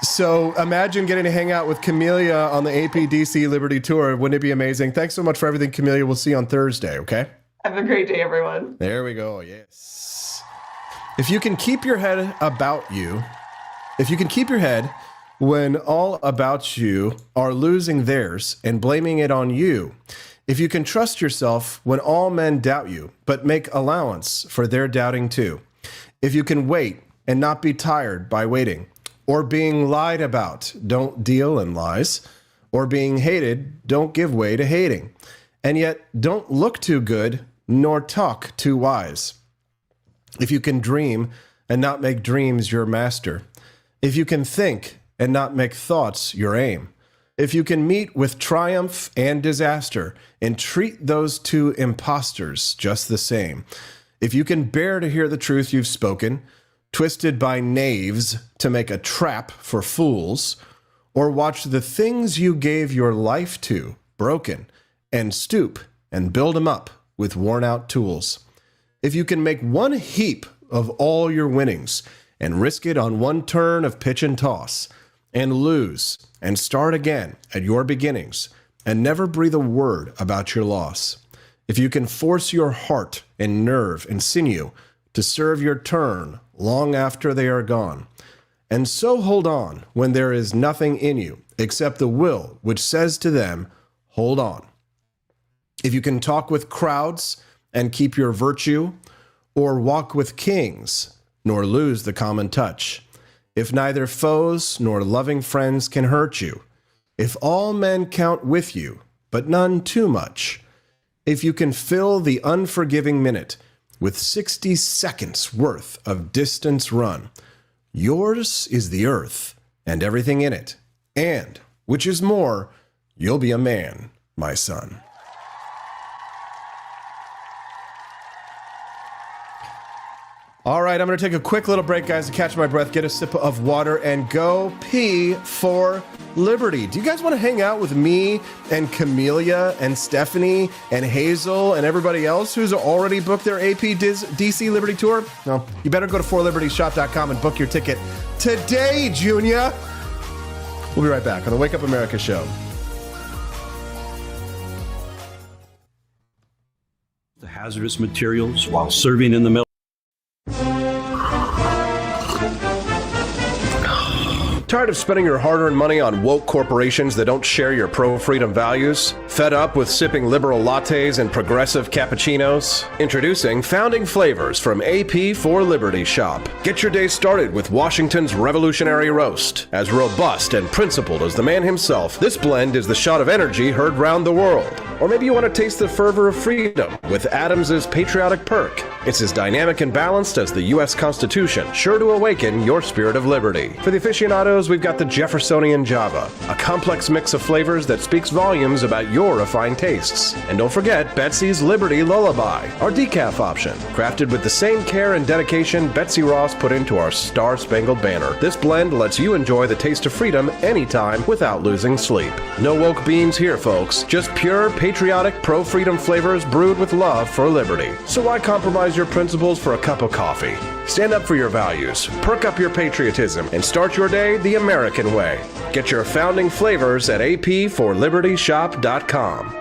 so imagine getting to hang out with Camellia on the AP DC Liberty Tour. Wouldn't it be amazing? Thanks so much for everything, Camellia. We'll see you on Thursday, okay? Have a great day, everyone. There we go, yes. If you can keep your head when all about you are losing theirs and blaming it on you, if you can trust yourself when all men doubt you, but make allowance for their doubting too, if you can wait and not be tired by waiting, or being lied about, don't deal in lies, or being hated, don't give way to hating, and yet don't look too good, nor talk too wise. If you can dream and not make dreams your master, if you can think and not make thoughts your aim, if you can meet with triumph and disaster and treat those two impostors just the same, if you can bear to hear the truth you've spoken, twisted by knaves to make a trap for fools, or watch the things you gave your life to broken, and stoop and build them up with worn-out tools. If you can make one heap of all your winnings and risk it on one turn of pitch and toss, and lose and start again at your beginnings, and never breathe a word about your loss. If you can force your heart and nerve and sinew to serve your turn long after they are gone, and so hold on when there is nothing in you except the will which says to them, hold on. If you can talk with crowds and keep your virtue, or walk with kings, nor lose the common touch, if neither foes nor loving friends can hurt you, if all men count with you, but none too much, if you can fill the unforgiving minute with 60 seconds worth of distance run, yours is the earth and everything in it, and, which is more, you'll be a man, my son. All right, I'm going to take a quick little break, guys, to catch my breath, get a sip of water, and go pee for liberty. Do you guys want to hang out with me and Camellia and Stephanie and Hazel and everybody else who's already booked their AP DC Liberty Tour? No, you better go to forlibertyshop.com and book your ticket today, Junior. We'll be right back on the Wake Up America show. The hazardous materials while serving in the military. Tired of spending your hard-earned money on woke corporations that don't share your pro-freedom values? Fed up with sipping liberal lattes and progressive cappuccinos? Introducing Founding Flavors from AP for Liberty Shop. Get your day started with Washington's Revolutionary Roast. As robust and principled as the man himself, this blend is the shot of energy heard round the world. Or maybe you want to taste the fervor of freedom with Adams's Patriotic Perk. It's as dynamic and balanced as the U.S. Constitution, sure to awaken your spirit of liberty. For the aficionados, we've got the Jeffersonian Java, a complex mix of flavors that speaks volumes about your refined tastes. And don't forget Betsy's Liberty Lullaby, our decaf option, crafted with the same care and dedication Betsy Ross put into our Star-Spangled Banner. This blend lets you enjoy the taste of freedom anytime without losing sleep. No woke beans here, folks. Just pure, patriotic, pro-freedom flavors brewed with love for liberty. So why compromise your principles for a cup of coffee? Stand up for your values, perk up your patriotism, and start your day the American way. Get your Founding Flavors at apforlibertyshop.com.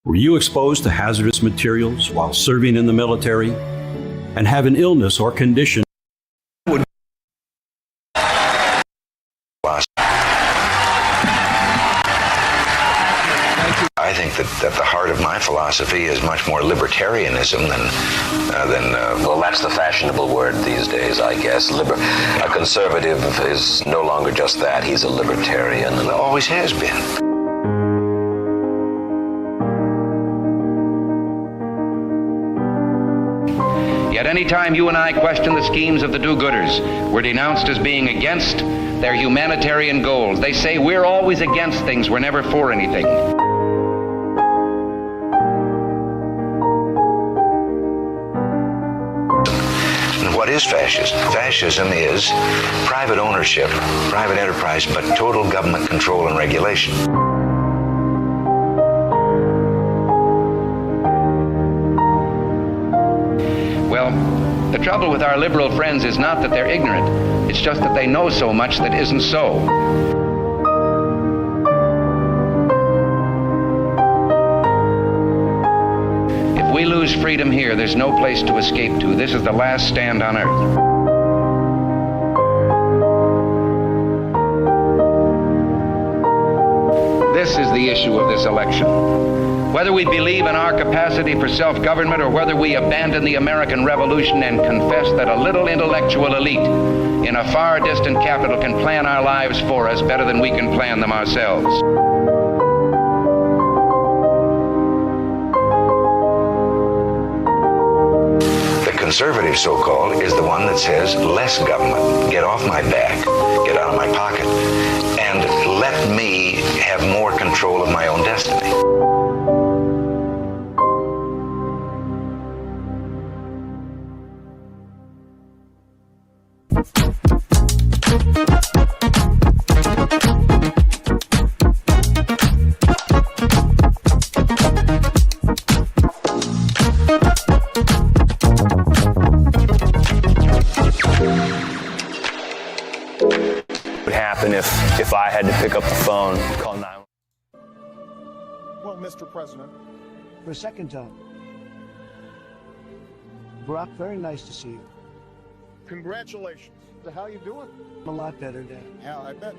Were you exposed to hazardous materials while serving in the military and have an illness or condition? I think that the heart of my philosophy is much more libertarianism than well, that's the fashionable word these days, I guess. A conservative is no longer just that. He's a libertarian and always has been. Yet any time you and I question the schemes of the do-gooders, we're denounced as being against their humanitarian goals. They say we're always against things, we're never for anything. What is fascism? Fascism is private ownership, private enterprise, but total government control and regulation. Well, the trouble with our liberal friends is not that they're ignorant. It's just that they know so much that isn't so. If we lose freedom here, there's no place to escape to. This is the last stand on earth. This is the issue of this election. Whether we believe in our capacity for self-government or whether we abandon the American Revolution and confess that a little intellectual elite in a far distant capital can plan our lives for us better than we can plan them ourselves. The conservative, so-called, is the one that says less government, get off my back, get out of my pocket, and let me have more control of my own destiny. If I had to pick up the phone, call 911. Well, Mr. President. For a second time. Brock, very nice to see you. Congratulations. So how you doing? I'm a lot better, Dad. Yeah, I bet.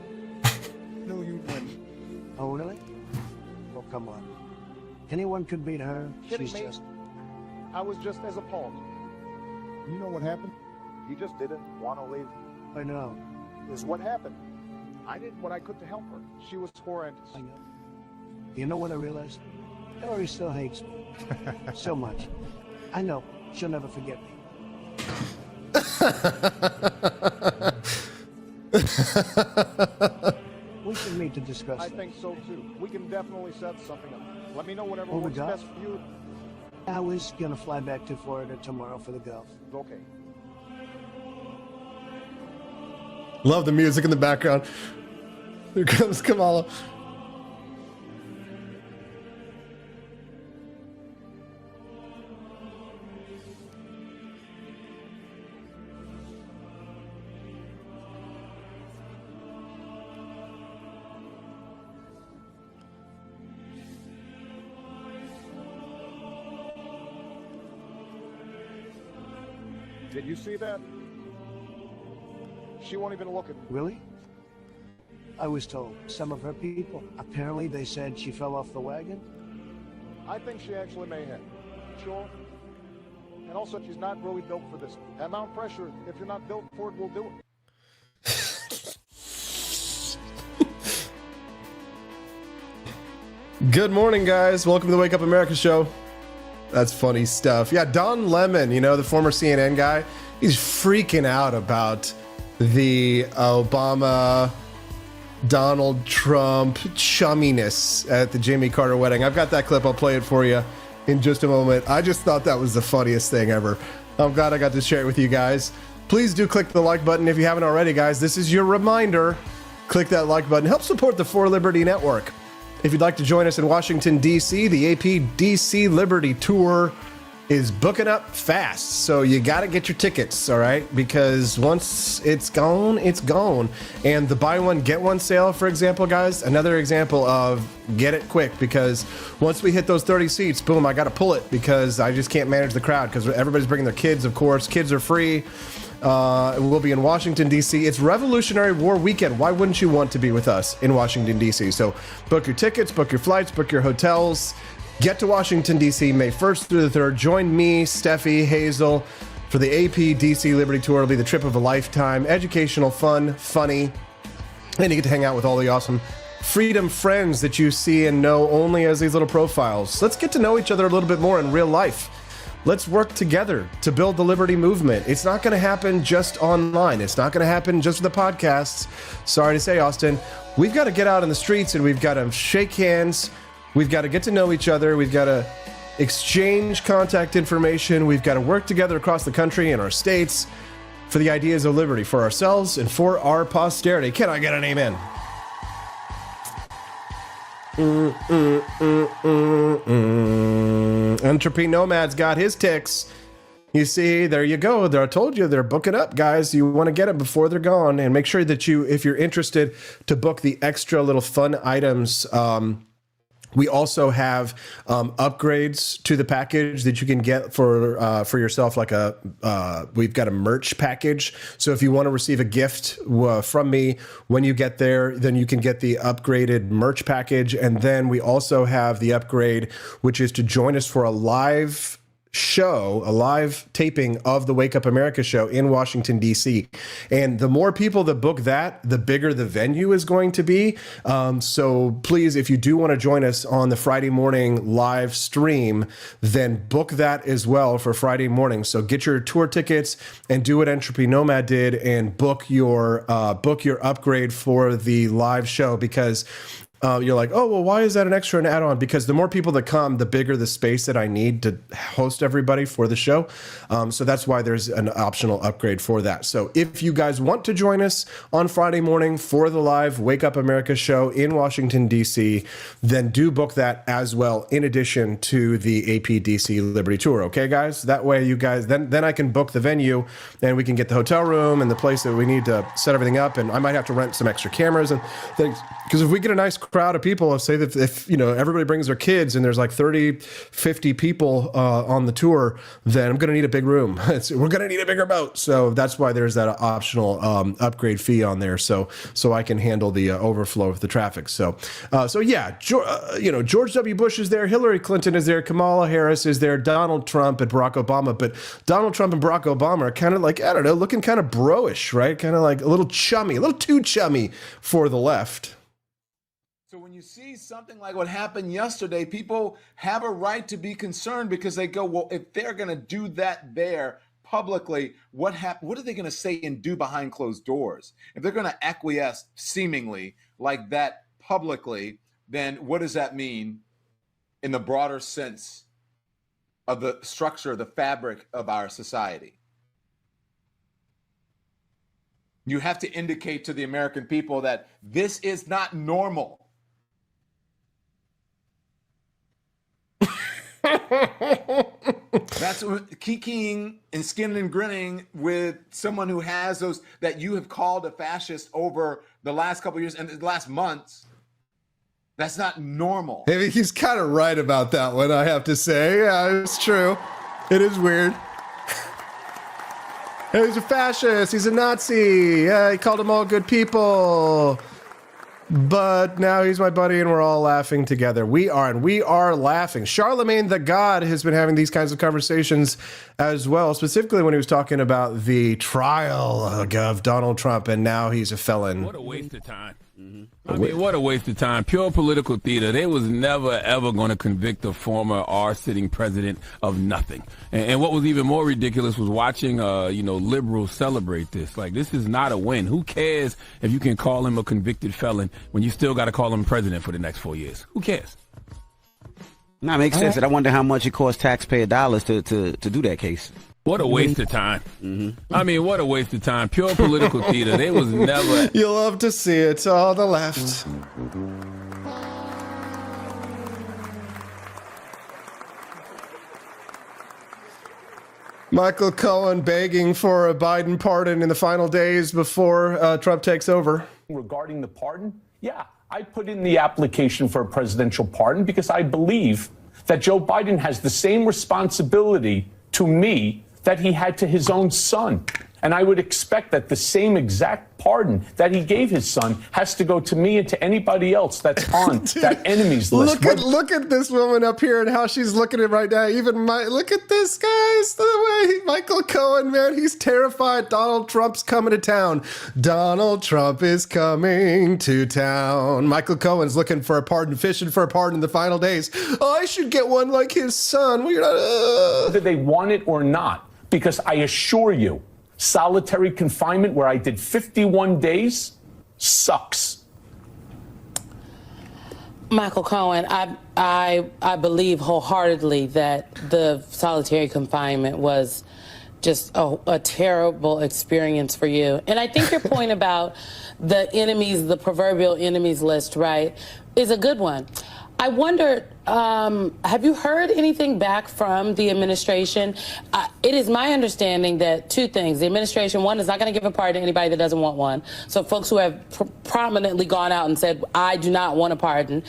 No, you wouldn't. Oh, really? Well, come on. Anyone could beat her. Kidding She's me? just... I was just as appalled. You know what happened? You just didn't want to leave. I know. This is what happened. I did what I could to help her. She was horrendous. I know. You know what I realized? Hillary still hates me. So much. I know. She'll never forget me. We should meet to discuss I think so too. We can definitely set something up. Let me know whatever Oh, we works got? best for you. I was gonna fly back to Florida tomorrow for the golf. Okay. Love the music in the background. Here comes Kamala. Did you see that? She won't even look at me. Really? I was told some of her people. Apparently they said she fell off the wagon. I think she actually may have. Sure. And also, she's not really built for this. At Mount Pressure, if you're not built for it, we'll do it. Good morning, guys. Welcome to the Wake Up America show. That's funny stuff. Yeah, Don Lemon, you know, the former CNN guy, he's freaking out about the Obama, Donald Trump chumminess at the Jimmy Carter wedding. I've got that clip. I'll play it for you in just a moment. I just thought that was the funniest thing ever. I'm glad I got to share it with you guys. Please do click the like button if you haven't already, guys. This is your reminder. Click that like button. Help support the For Liberty Network. If you'd like to join us in Washington, D.C., the AP DC Liberty Tour is booking up fast. So you got to get your tickets, all right? Because once it's gone, it's gone. And the buy one, get one sale, for example, guys, another example of get it quick, because once we hit those 30 seats, boom, I got to pull it because I just can't manage the crowd because everybody's bringing their kids, of course. Kids are free. We'll be in Washington, D.C. It's Revolutionary War weekend. Why wouldn't you want to be with us in Washington, D.C.? So book your tickets, book your flights, book your hotels. Get to Washington, D.C. May 1st through the 3rd. Join me, Steffi, Hazel, for the AP DC Liberty Tour. It'll be the trip of a lifetime. Educational, fun, funny. And you get to hang out with all the awesome freedom friends that you see and know only as these little profiles. Let's get to know each other a little bit more in real life. Let's work together to build the liberty movement. It's not going to happen just online. It's not going to happen just with the podcasts. Sorry to say, Austin. We've got to get out in the streets and we've got to shake hands. We've got to get to know each other. We've got to exchange contact information. We've got to work together across the country and our states for the ideas of liberty for ourselves and for our posterity. Can I get an amen? Entropy Nomad's got his ticks. You see, there you go. I told you they're booking up, guys. You want to get it before they're gone, and make sure that you, if you're interested, to book the extra little fun items. We also have upgrades to the package that you can get for yourself. Like we've got a merch package. So if you want to receive a gift from me when you get there, then you can get the upgraded merch package. And then we also have the upgrade, which is to join us for a live show, a live taping of the Wake Up America show in Washington, D.C. And the more people that book that, the bigger the venue is going to be. So please, if you do want to join us on the Friday morning live stream, then book that as well for Friday morning. So get your tour tickets and do what Entropy Nomad did and book your upgrade for the live show, because you're like, oh, well, why is that an extra and add-on? Because the more people that come, the bigger the space that I need to host everybody for the show. So that's why there's an optional upgrade for that. So if you guys want to join us on Friday morning for the live Wake Up America show in Washington, D.C., then do book that as well, in addition to the APDC Liberty Tour. Okay, guys? That way you guys, then I can book the venue and we can get the hotel room and the place that we need to set everything up. And I might have to rent some extra cameras and things. Because if we get a nice crowd of people, say that if you know everybody brings their kids and there's like 30, 50 people on the tour, then I'm going to need a big room. We're going to need a bigger boat. So that's why there's that optional upgrade fee on there. So I can handle the overflow of the traffic. So yeah, George W. Bush is there, Hillary Clinton is there, Kamala Harris is there, Donald Trump and Barack Obama. But Donald Trump and Barack Obama are kind of like, I don't know, looking kind of bro-ish, right? Kind of like a little chummy, a little too chummy for the left. So when you see something like what happened yesterday, people have a right to be concerned because they go, well, if they're going to do that there publicly, what are they going to say and do behind closed doors? If they're going to acquiesce seemingly like that publicly, then what does that mean in the broader sense of the structure, the fabric of our society? You have to indicate to the American people that this is not normal. That's kikiing and skinning and grinning with someone who has those that you have called a fascist over the last couple of years and the last months. That's not normal. I mean, he's kind of right about that one, I have to say. Yeah, it's true. It is weird. He's a fascist. He's a Nazi. Yeah, he called them all good people. But now he's my buddy, and we're all laughing together. We are laughing. Charlemagne the God has been having these kinds of conversations as well, specifically when he was talking about the trial of Donald Trump, and now he's a felon. What a waste of time. I mean, what a waste of time. Pure political theater. They was never, ever going to convict a former sitting president of nothing. And what was even more ridiculous was watching, liberals celebrate this. Like, this is not a win. Who cares if you can call him a convicted felon when you still got to call him president for the next 4 years? Who cares? No, it makes sense. And I wonder how much it costs taxpayer dollars to do that case. What a waste of time. I mean, what a waste of time. Pure political theater. They was never... You'll love to see it. All the left. Michael Cohen begging for a Biden pardon in the final days before Trump takes over. Regarding the pardon, yeah, I put in the application for a presidential pardon because I believe that Joe Biden has the same responsibility to me that he had to his own son. And I would expect that the same exact pardon that he gave his son has to go to me and to anybody else that's on that enemies list. Look at this woman up here and how she's looking at it right now. Look at this, guys. The way Michael Cohen, man, he's terrified. Donald Trump's coming to town. Donald Trump is coming to town. Michael Cohen's looking for a pardon, fishing for a pardon in the final days. Oh, I should get one like his son. Whether they want it or not. Because I assure you, solitary confinement where I did 51 days sucks. Michael Cohen, I believe wholeheartedly that the solitary confinement was just a terrible experience for you. And I think your point about the enemies, the proverbial enemies list, right, is a good one. I wonder, have you heard anything back from the administration? It is my understanding that two things. The administration, one, is not going to give a pardon to anybody that doesn't want one. So folks who have prominently gone out and said, I do not want a pardon,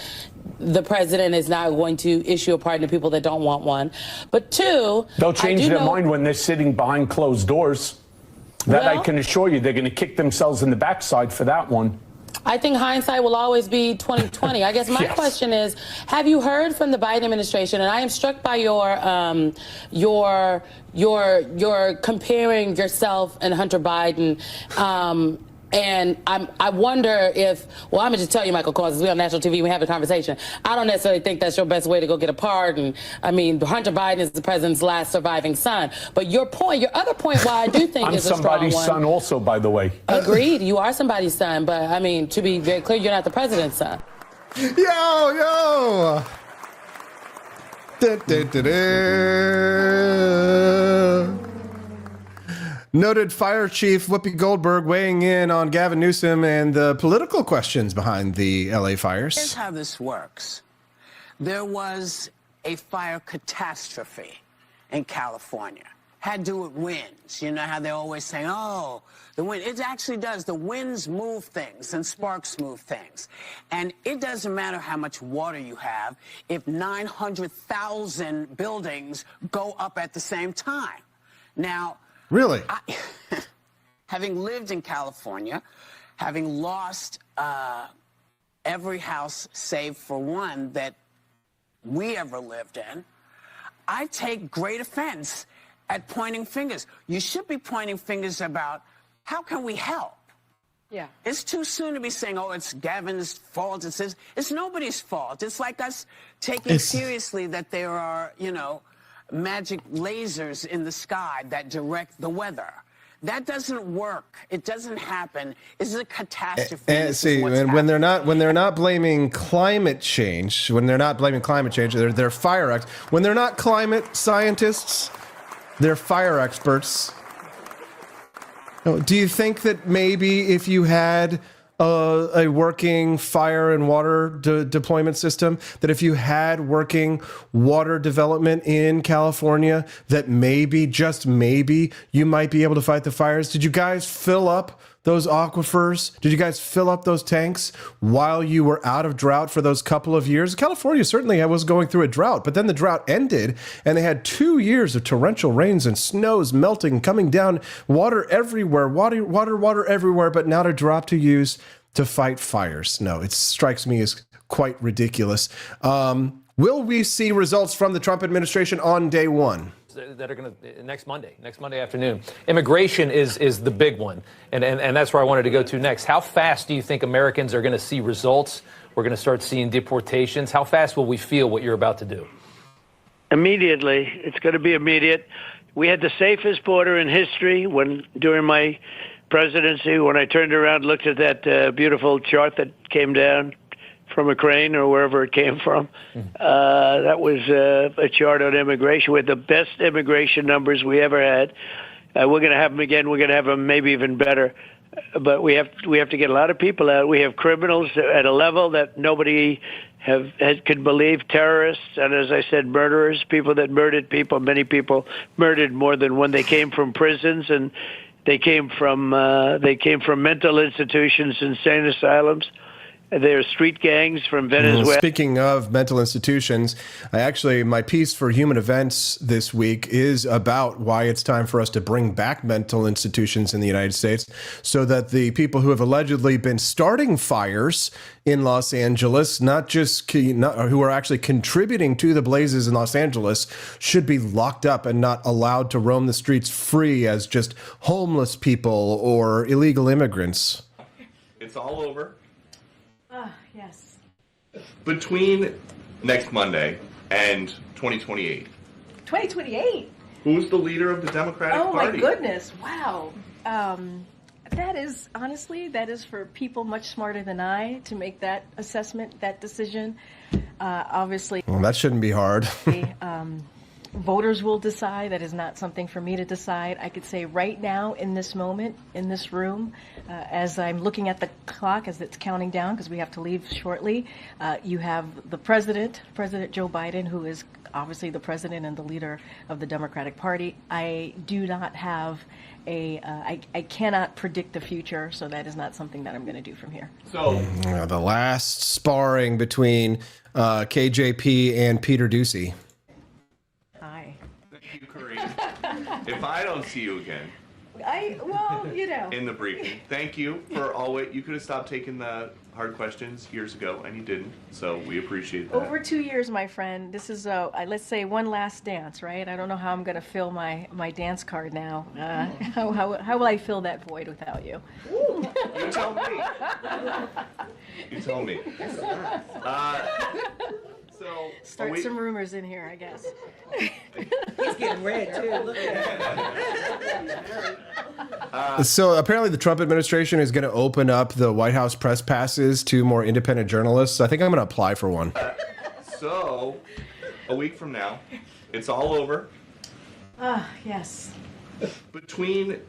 the president is not going to issue a pardon to people that don't want one. But two, they'll change their mind when they're sitting behind closed doors. That I can assure you, they're going to kick themselves in the backside for that one. I think hindsight will always be 20/20. I guess my question is, have you heard from the Biden administration? And I am struck by your comparing yourself and Hunter Biden. And I wonder if, well, I'm going to just tell you, Michael, because we're on national TV, we have a conversation. I don't necessarily think that's your best way to go get a pardon. I mean, Hunter Biden is the president's last surviving son. But your other point, why I do think is a strong one. I'm somebody's son also, by the way. Agreed. You are somebody's son. But, I mean, to be very clear, you're not the president's son. Yo! Noted Fire Chief Whoopi Goldberg weighing in on Gavin Newsom and the political questions behind the LA fires. Here's how this works. There was a fire catastrophe in California. Had to do with winds. You know how they're always saying, oh, the wind. It actually does. The winds move things and sparks move things. And it doesn't matter how much water you have if 900,000 buildings go up at the same time. Now, really? Having lived in California, having lost every house save for one that we ever lived in, I take great offense at pointing fingers. You should be pointing fingers about how can we help? Yeah. It's too soon to be saying, oh, it's Gavin's fault. It's nobody's fault. It's like us taking seriously that there are, magic lasers in the sky that direct the weather. That doesn't work. It doesn't happen. It's a catastrophe. And when they're not blaming climate change, they're fire experts. When they're not climate scientists, they're fire experts. Do you think that maybe if you had a working fire and water deployment system, that if you had working water development in California, that maybe, just maybe, you might be able to fight the fires? Did you guys fill up those aquifers? Did you guys fill up those tanks while you were out of drought for those couple of years? California certainly was going through a drought, but then the drought ended and they had 2 years of torrential rains and snows melting, coming down, water everywhere, water everywhere, but not a drop to use to fight fires. No, it strikes me as quite ridiculous. Will we see results from the Trump administration on day one? That are going to next Monday afternoon. Immigration is the big one, and that's where I wanted to go to next. How fast do you think Americans are going to see results? We're going to start seeing deportations. How fast will we feel what you're about to do? Immediately. It's going to be immediate. We had the safest border in history during my presidency, when I turned around and looked at that beautiful chart that came down from a crane or wherever it came from. That was a chart on immigration with the best immigration numbers we ever had. We're going to have them again. We're going to have them maybe even better. But we have to get a lot of people out. We have criminals at a level that nobody could believe, terrorists, and as I said, murderers, people that murdered people. Many people murdered more than when they came from prisons, and they came from mental institutions, insane asylums. There are street gangs from Venezuela. Speaking of mental institutions, my piece for Human Events this week is about why it's time for us to bring back mental institutions in the United States so that the people who have allegedly been starting fires in Los Angeles, who are actually contributing to the blazes in Los Angeles, should be locked up and not allowed to roam the streets free as just homeless people or illegal immigrants. It's all over. Yes. Between next Monday and 2028. 2028? Who's the leader of the Democratic Party? Oh, my goodness. Wow. That is for people much smarter than I to make that assessment, that decision. Obviously. Well, that shouldn't be hard. Voters will decide. That is not something for me to decide. I could say right now, in this moment, in this room, as I'm looking at the clock as it's counting down, because we have to leave shortly, you have the President Joe Biden, who is obviously the president and the leader of the Democratic Party. I do not have I cannot predict the future, so that is not something that I'm going to do from here. So the last sparring between KJP and Peter Doocy. If I don't see you again, in the briefing, thank you for always. You could have stopped taking the hard questions years ago, and you didn't. So we appreciate that. Over 2 years, my friend. This is let's say one last dance, right? I don't know how I'm going to fill my dance card now. How will I fill that void without you? You tell me. You tell me. So start some rumors in here, I guess. He's getting red too. Look at So apparently the Trump administration is going to open up the White House press passes to more independent journalists. I think I'm going to apply for one. So a week from now, it's all over. Yes. Between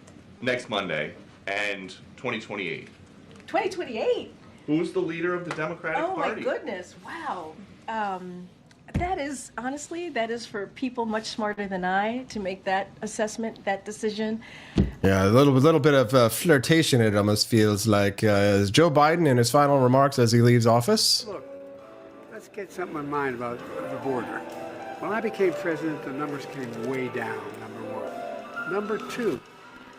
next Monday and 2028. 2028? Who's the leader of the Democratic Party? Oh, my goodness. Wow. That is for people much smarter than I to make that assessment, that decision. Yeah, a little bit of flirtation, it almost feels like. Is Joe Biden in his final remarks as he leaves office? Look, let's get something in mind about the border. When I became president, the numbers came way down, number one. Number two,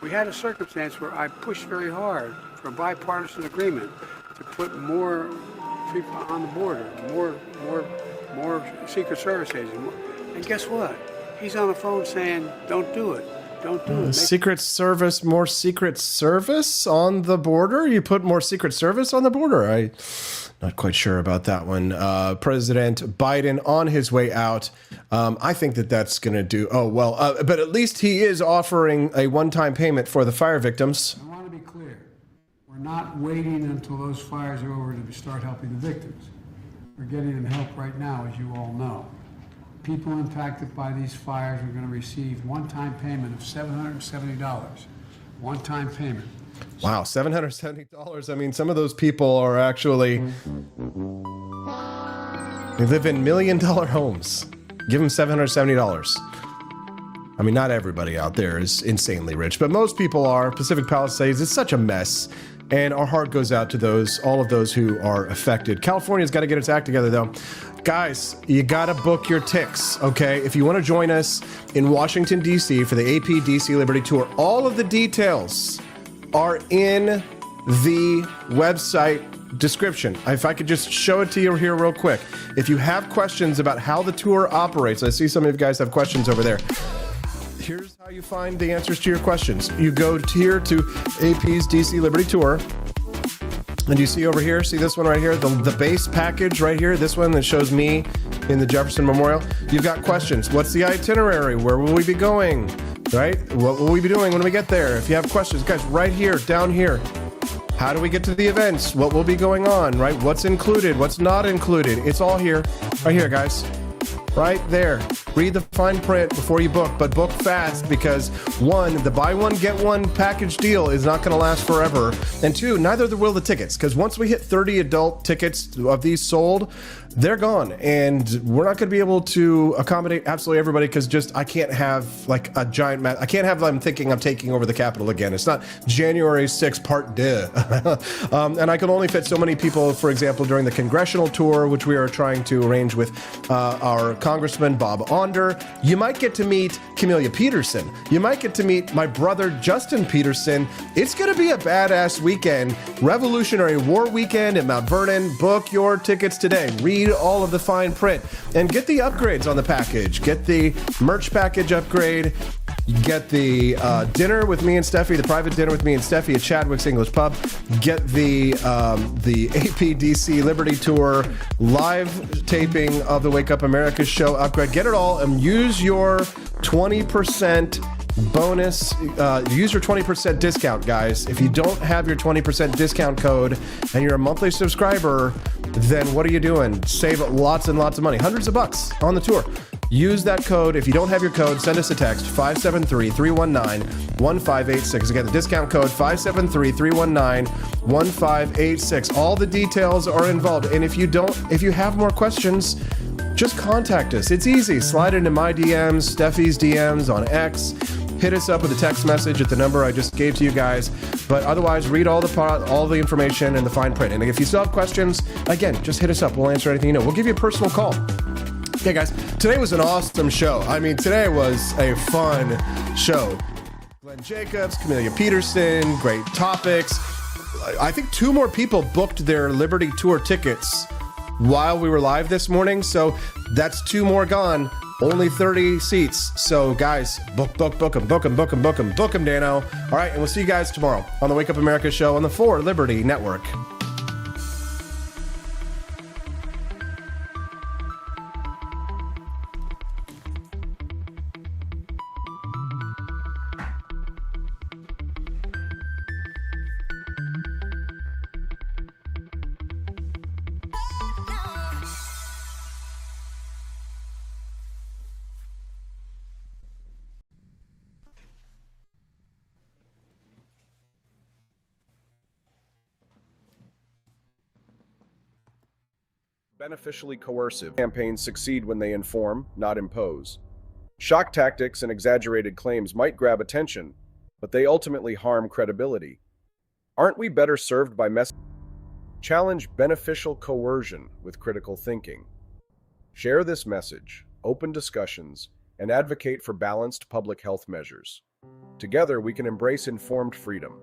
we had a circumstance where I pushed very hard for a bipartisan agreement to put more people on the border, more Secret Service agents. And guess what? He's on the phone saying, don't do it. Don't do it. Secret Service, more Secret Service on the border? You put more Secret Service on the border? I'm not quite sure about that one. President Biden on his way out. I think that's going to do... but at least he is offering a one-time payment for the fire victims. I want to be clear. We're not waiting until those fires are over to start helping the victims. We're getting them help right now, as you all know. People impacted by these fires are going to receive one-time payment of $770. One-time payment. Wow, $770. I mean, some of those people are actually... They live in $1 million homes. Give them $770. I mean, not everybody out there is insanely rich, but most people are. Pacific Palisades is such a mess. And our heart goes out to all of those who are affected. California's got to get its act together, though. Guys, you got to book your ticks, okay? If you want to join us in Washington, D.C. for the AP DC Liberty Tour, all of the details are in the website description. If I could just show it to you here real quick. If you have questions about how the tour operates, I see some of you guys have questions over there. Here's how you find the answers to your questions. You go here to AP's DC Liberty Tour, and you see over here, see this one right here, the base package right here, this one that shows me in the Jefferson Memorial. You've got questions. What's the itinerary? Where will we be going? Right? What will we be doing when we get there? If you have questions, guys, right here, down here. How do we get to the events? What will be going on, right? What's included? What's not included? It's all here. Right here, guys. Right there. Read the fine print before you book, but book fast because one, the buy one, get one package deal is not going to last forever. And two, neither will the tickets, because once we hit 30 adult tickets of these sold, they're gone. And we're not going to be able to accommodate absolutely everybody because just I can't have like a giant I can't have them thinking I'm taking over the Capitol again. It's not January 6th part 2. And I can only fit so many people, for example, during the congressional tour, which we are trying to arrange with our Congressman Bob Onder. You might get to meet Camelia Peterson. You might get to meet my brother Justin Peterson. It's going to be a badass weekend. Revolutionary War weekend at Mount Vernon. Book your tickets today. Read all of the fine print and get the upgrades on the package. Get the merch package upgrade. Get the dinner with me and Steffi, the private dinner with me and Steffi at Chadwick's English Pub. Get the APDC Liberty Tour live taping of the Wake Up America show upgrade. Get it all and use your 20% bonus. Use your 20% discount, guys. If you don't have your 20% discount code and you're a monthly subscriber, then what are you doing? Save lots and lots of money. Hundreds of bucks on the tour. Use that code. If you don't have your code, send us a text, 573-319-1586. Again, the discount code, 573-319-1586. All the details are involved. And if you have more questions, just contact us. It's easy. Slide into my DMs, Steffi's DMs on X. Hit us up with a text message at the number I just gave to you guys. But otherwise, read all the information and the fine print. And if you still have questions, again, just hit us up. We'll answer anything you know. We'll give you a personal call. Okay, guys, today was an awesome show. I mean, today was a fun show. Glenn Jacobs, Camelia Peterson, great topics. I think 2 more people booked their Liberty Tour tickets while we were live this morning. So that's 2 more gone. Only 30 seats. So, guys, book them, Dano. All right, and we'll see you guys tomorrow on the Wake Up America show on the 4 Liberty Network. Beneficially coercive campaigns succeed when they inform, not impose. Shock tactics and exaggerated claims might grab attention, but they ultimately harm credibility. Aren't we better served by Challenge beneficial coercion with critical thinking. Share this message, open discussions, and advocate for balanced public health measures. Together, we can embrace informed freedom.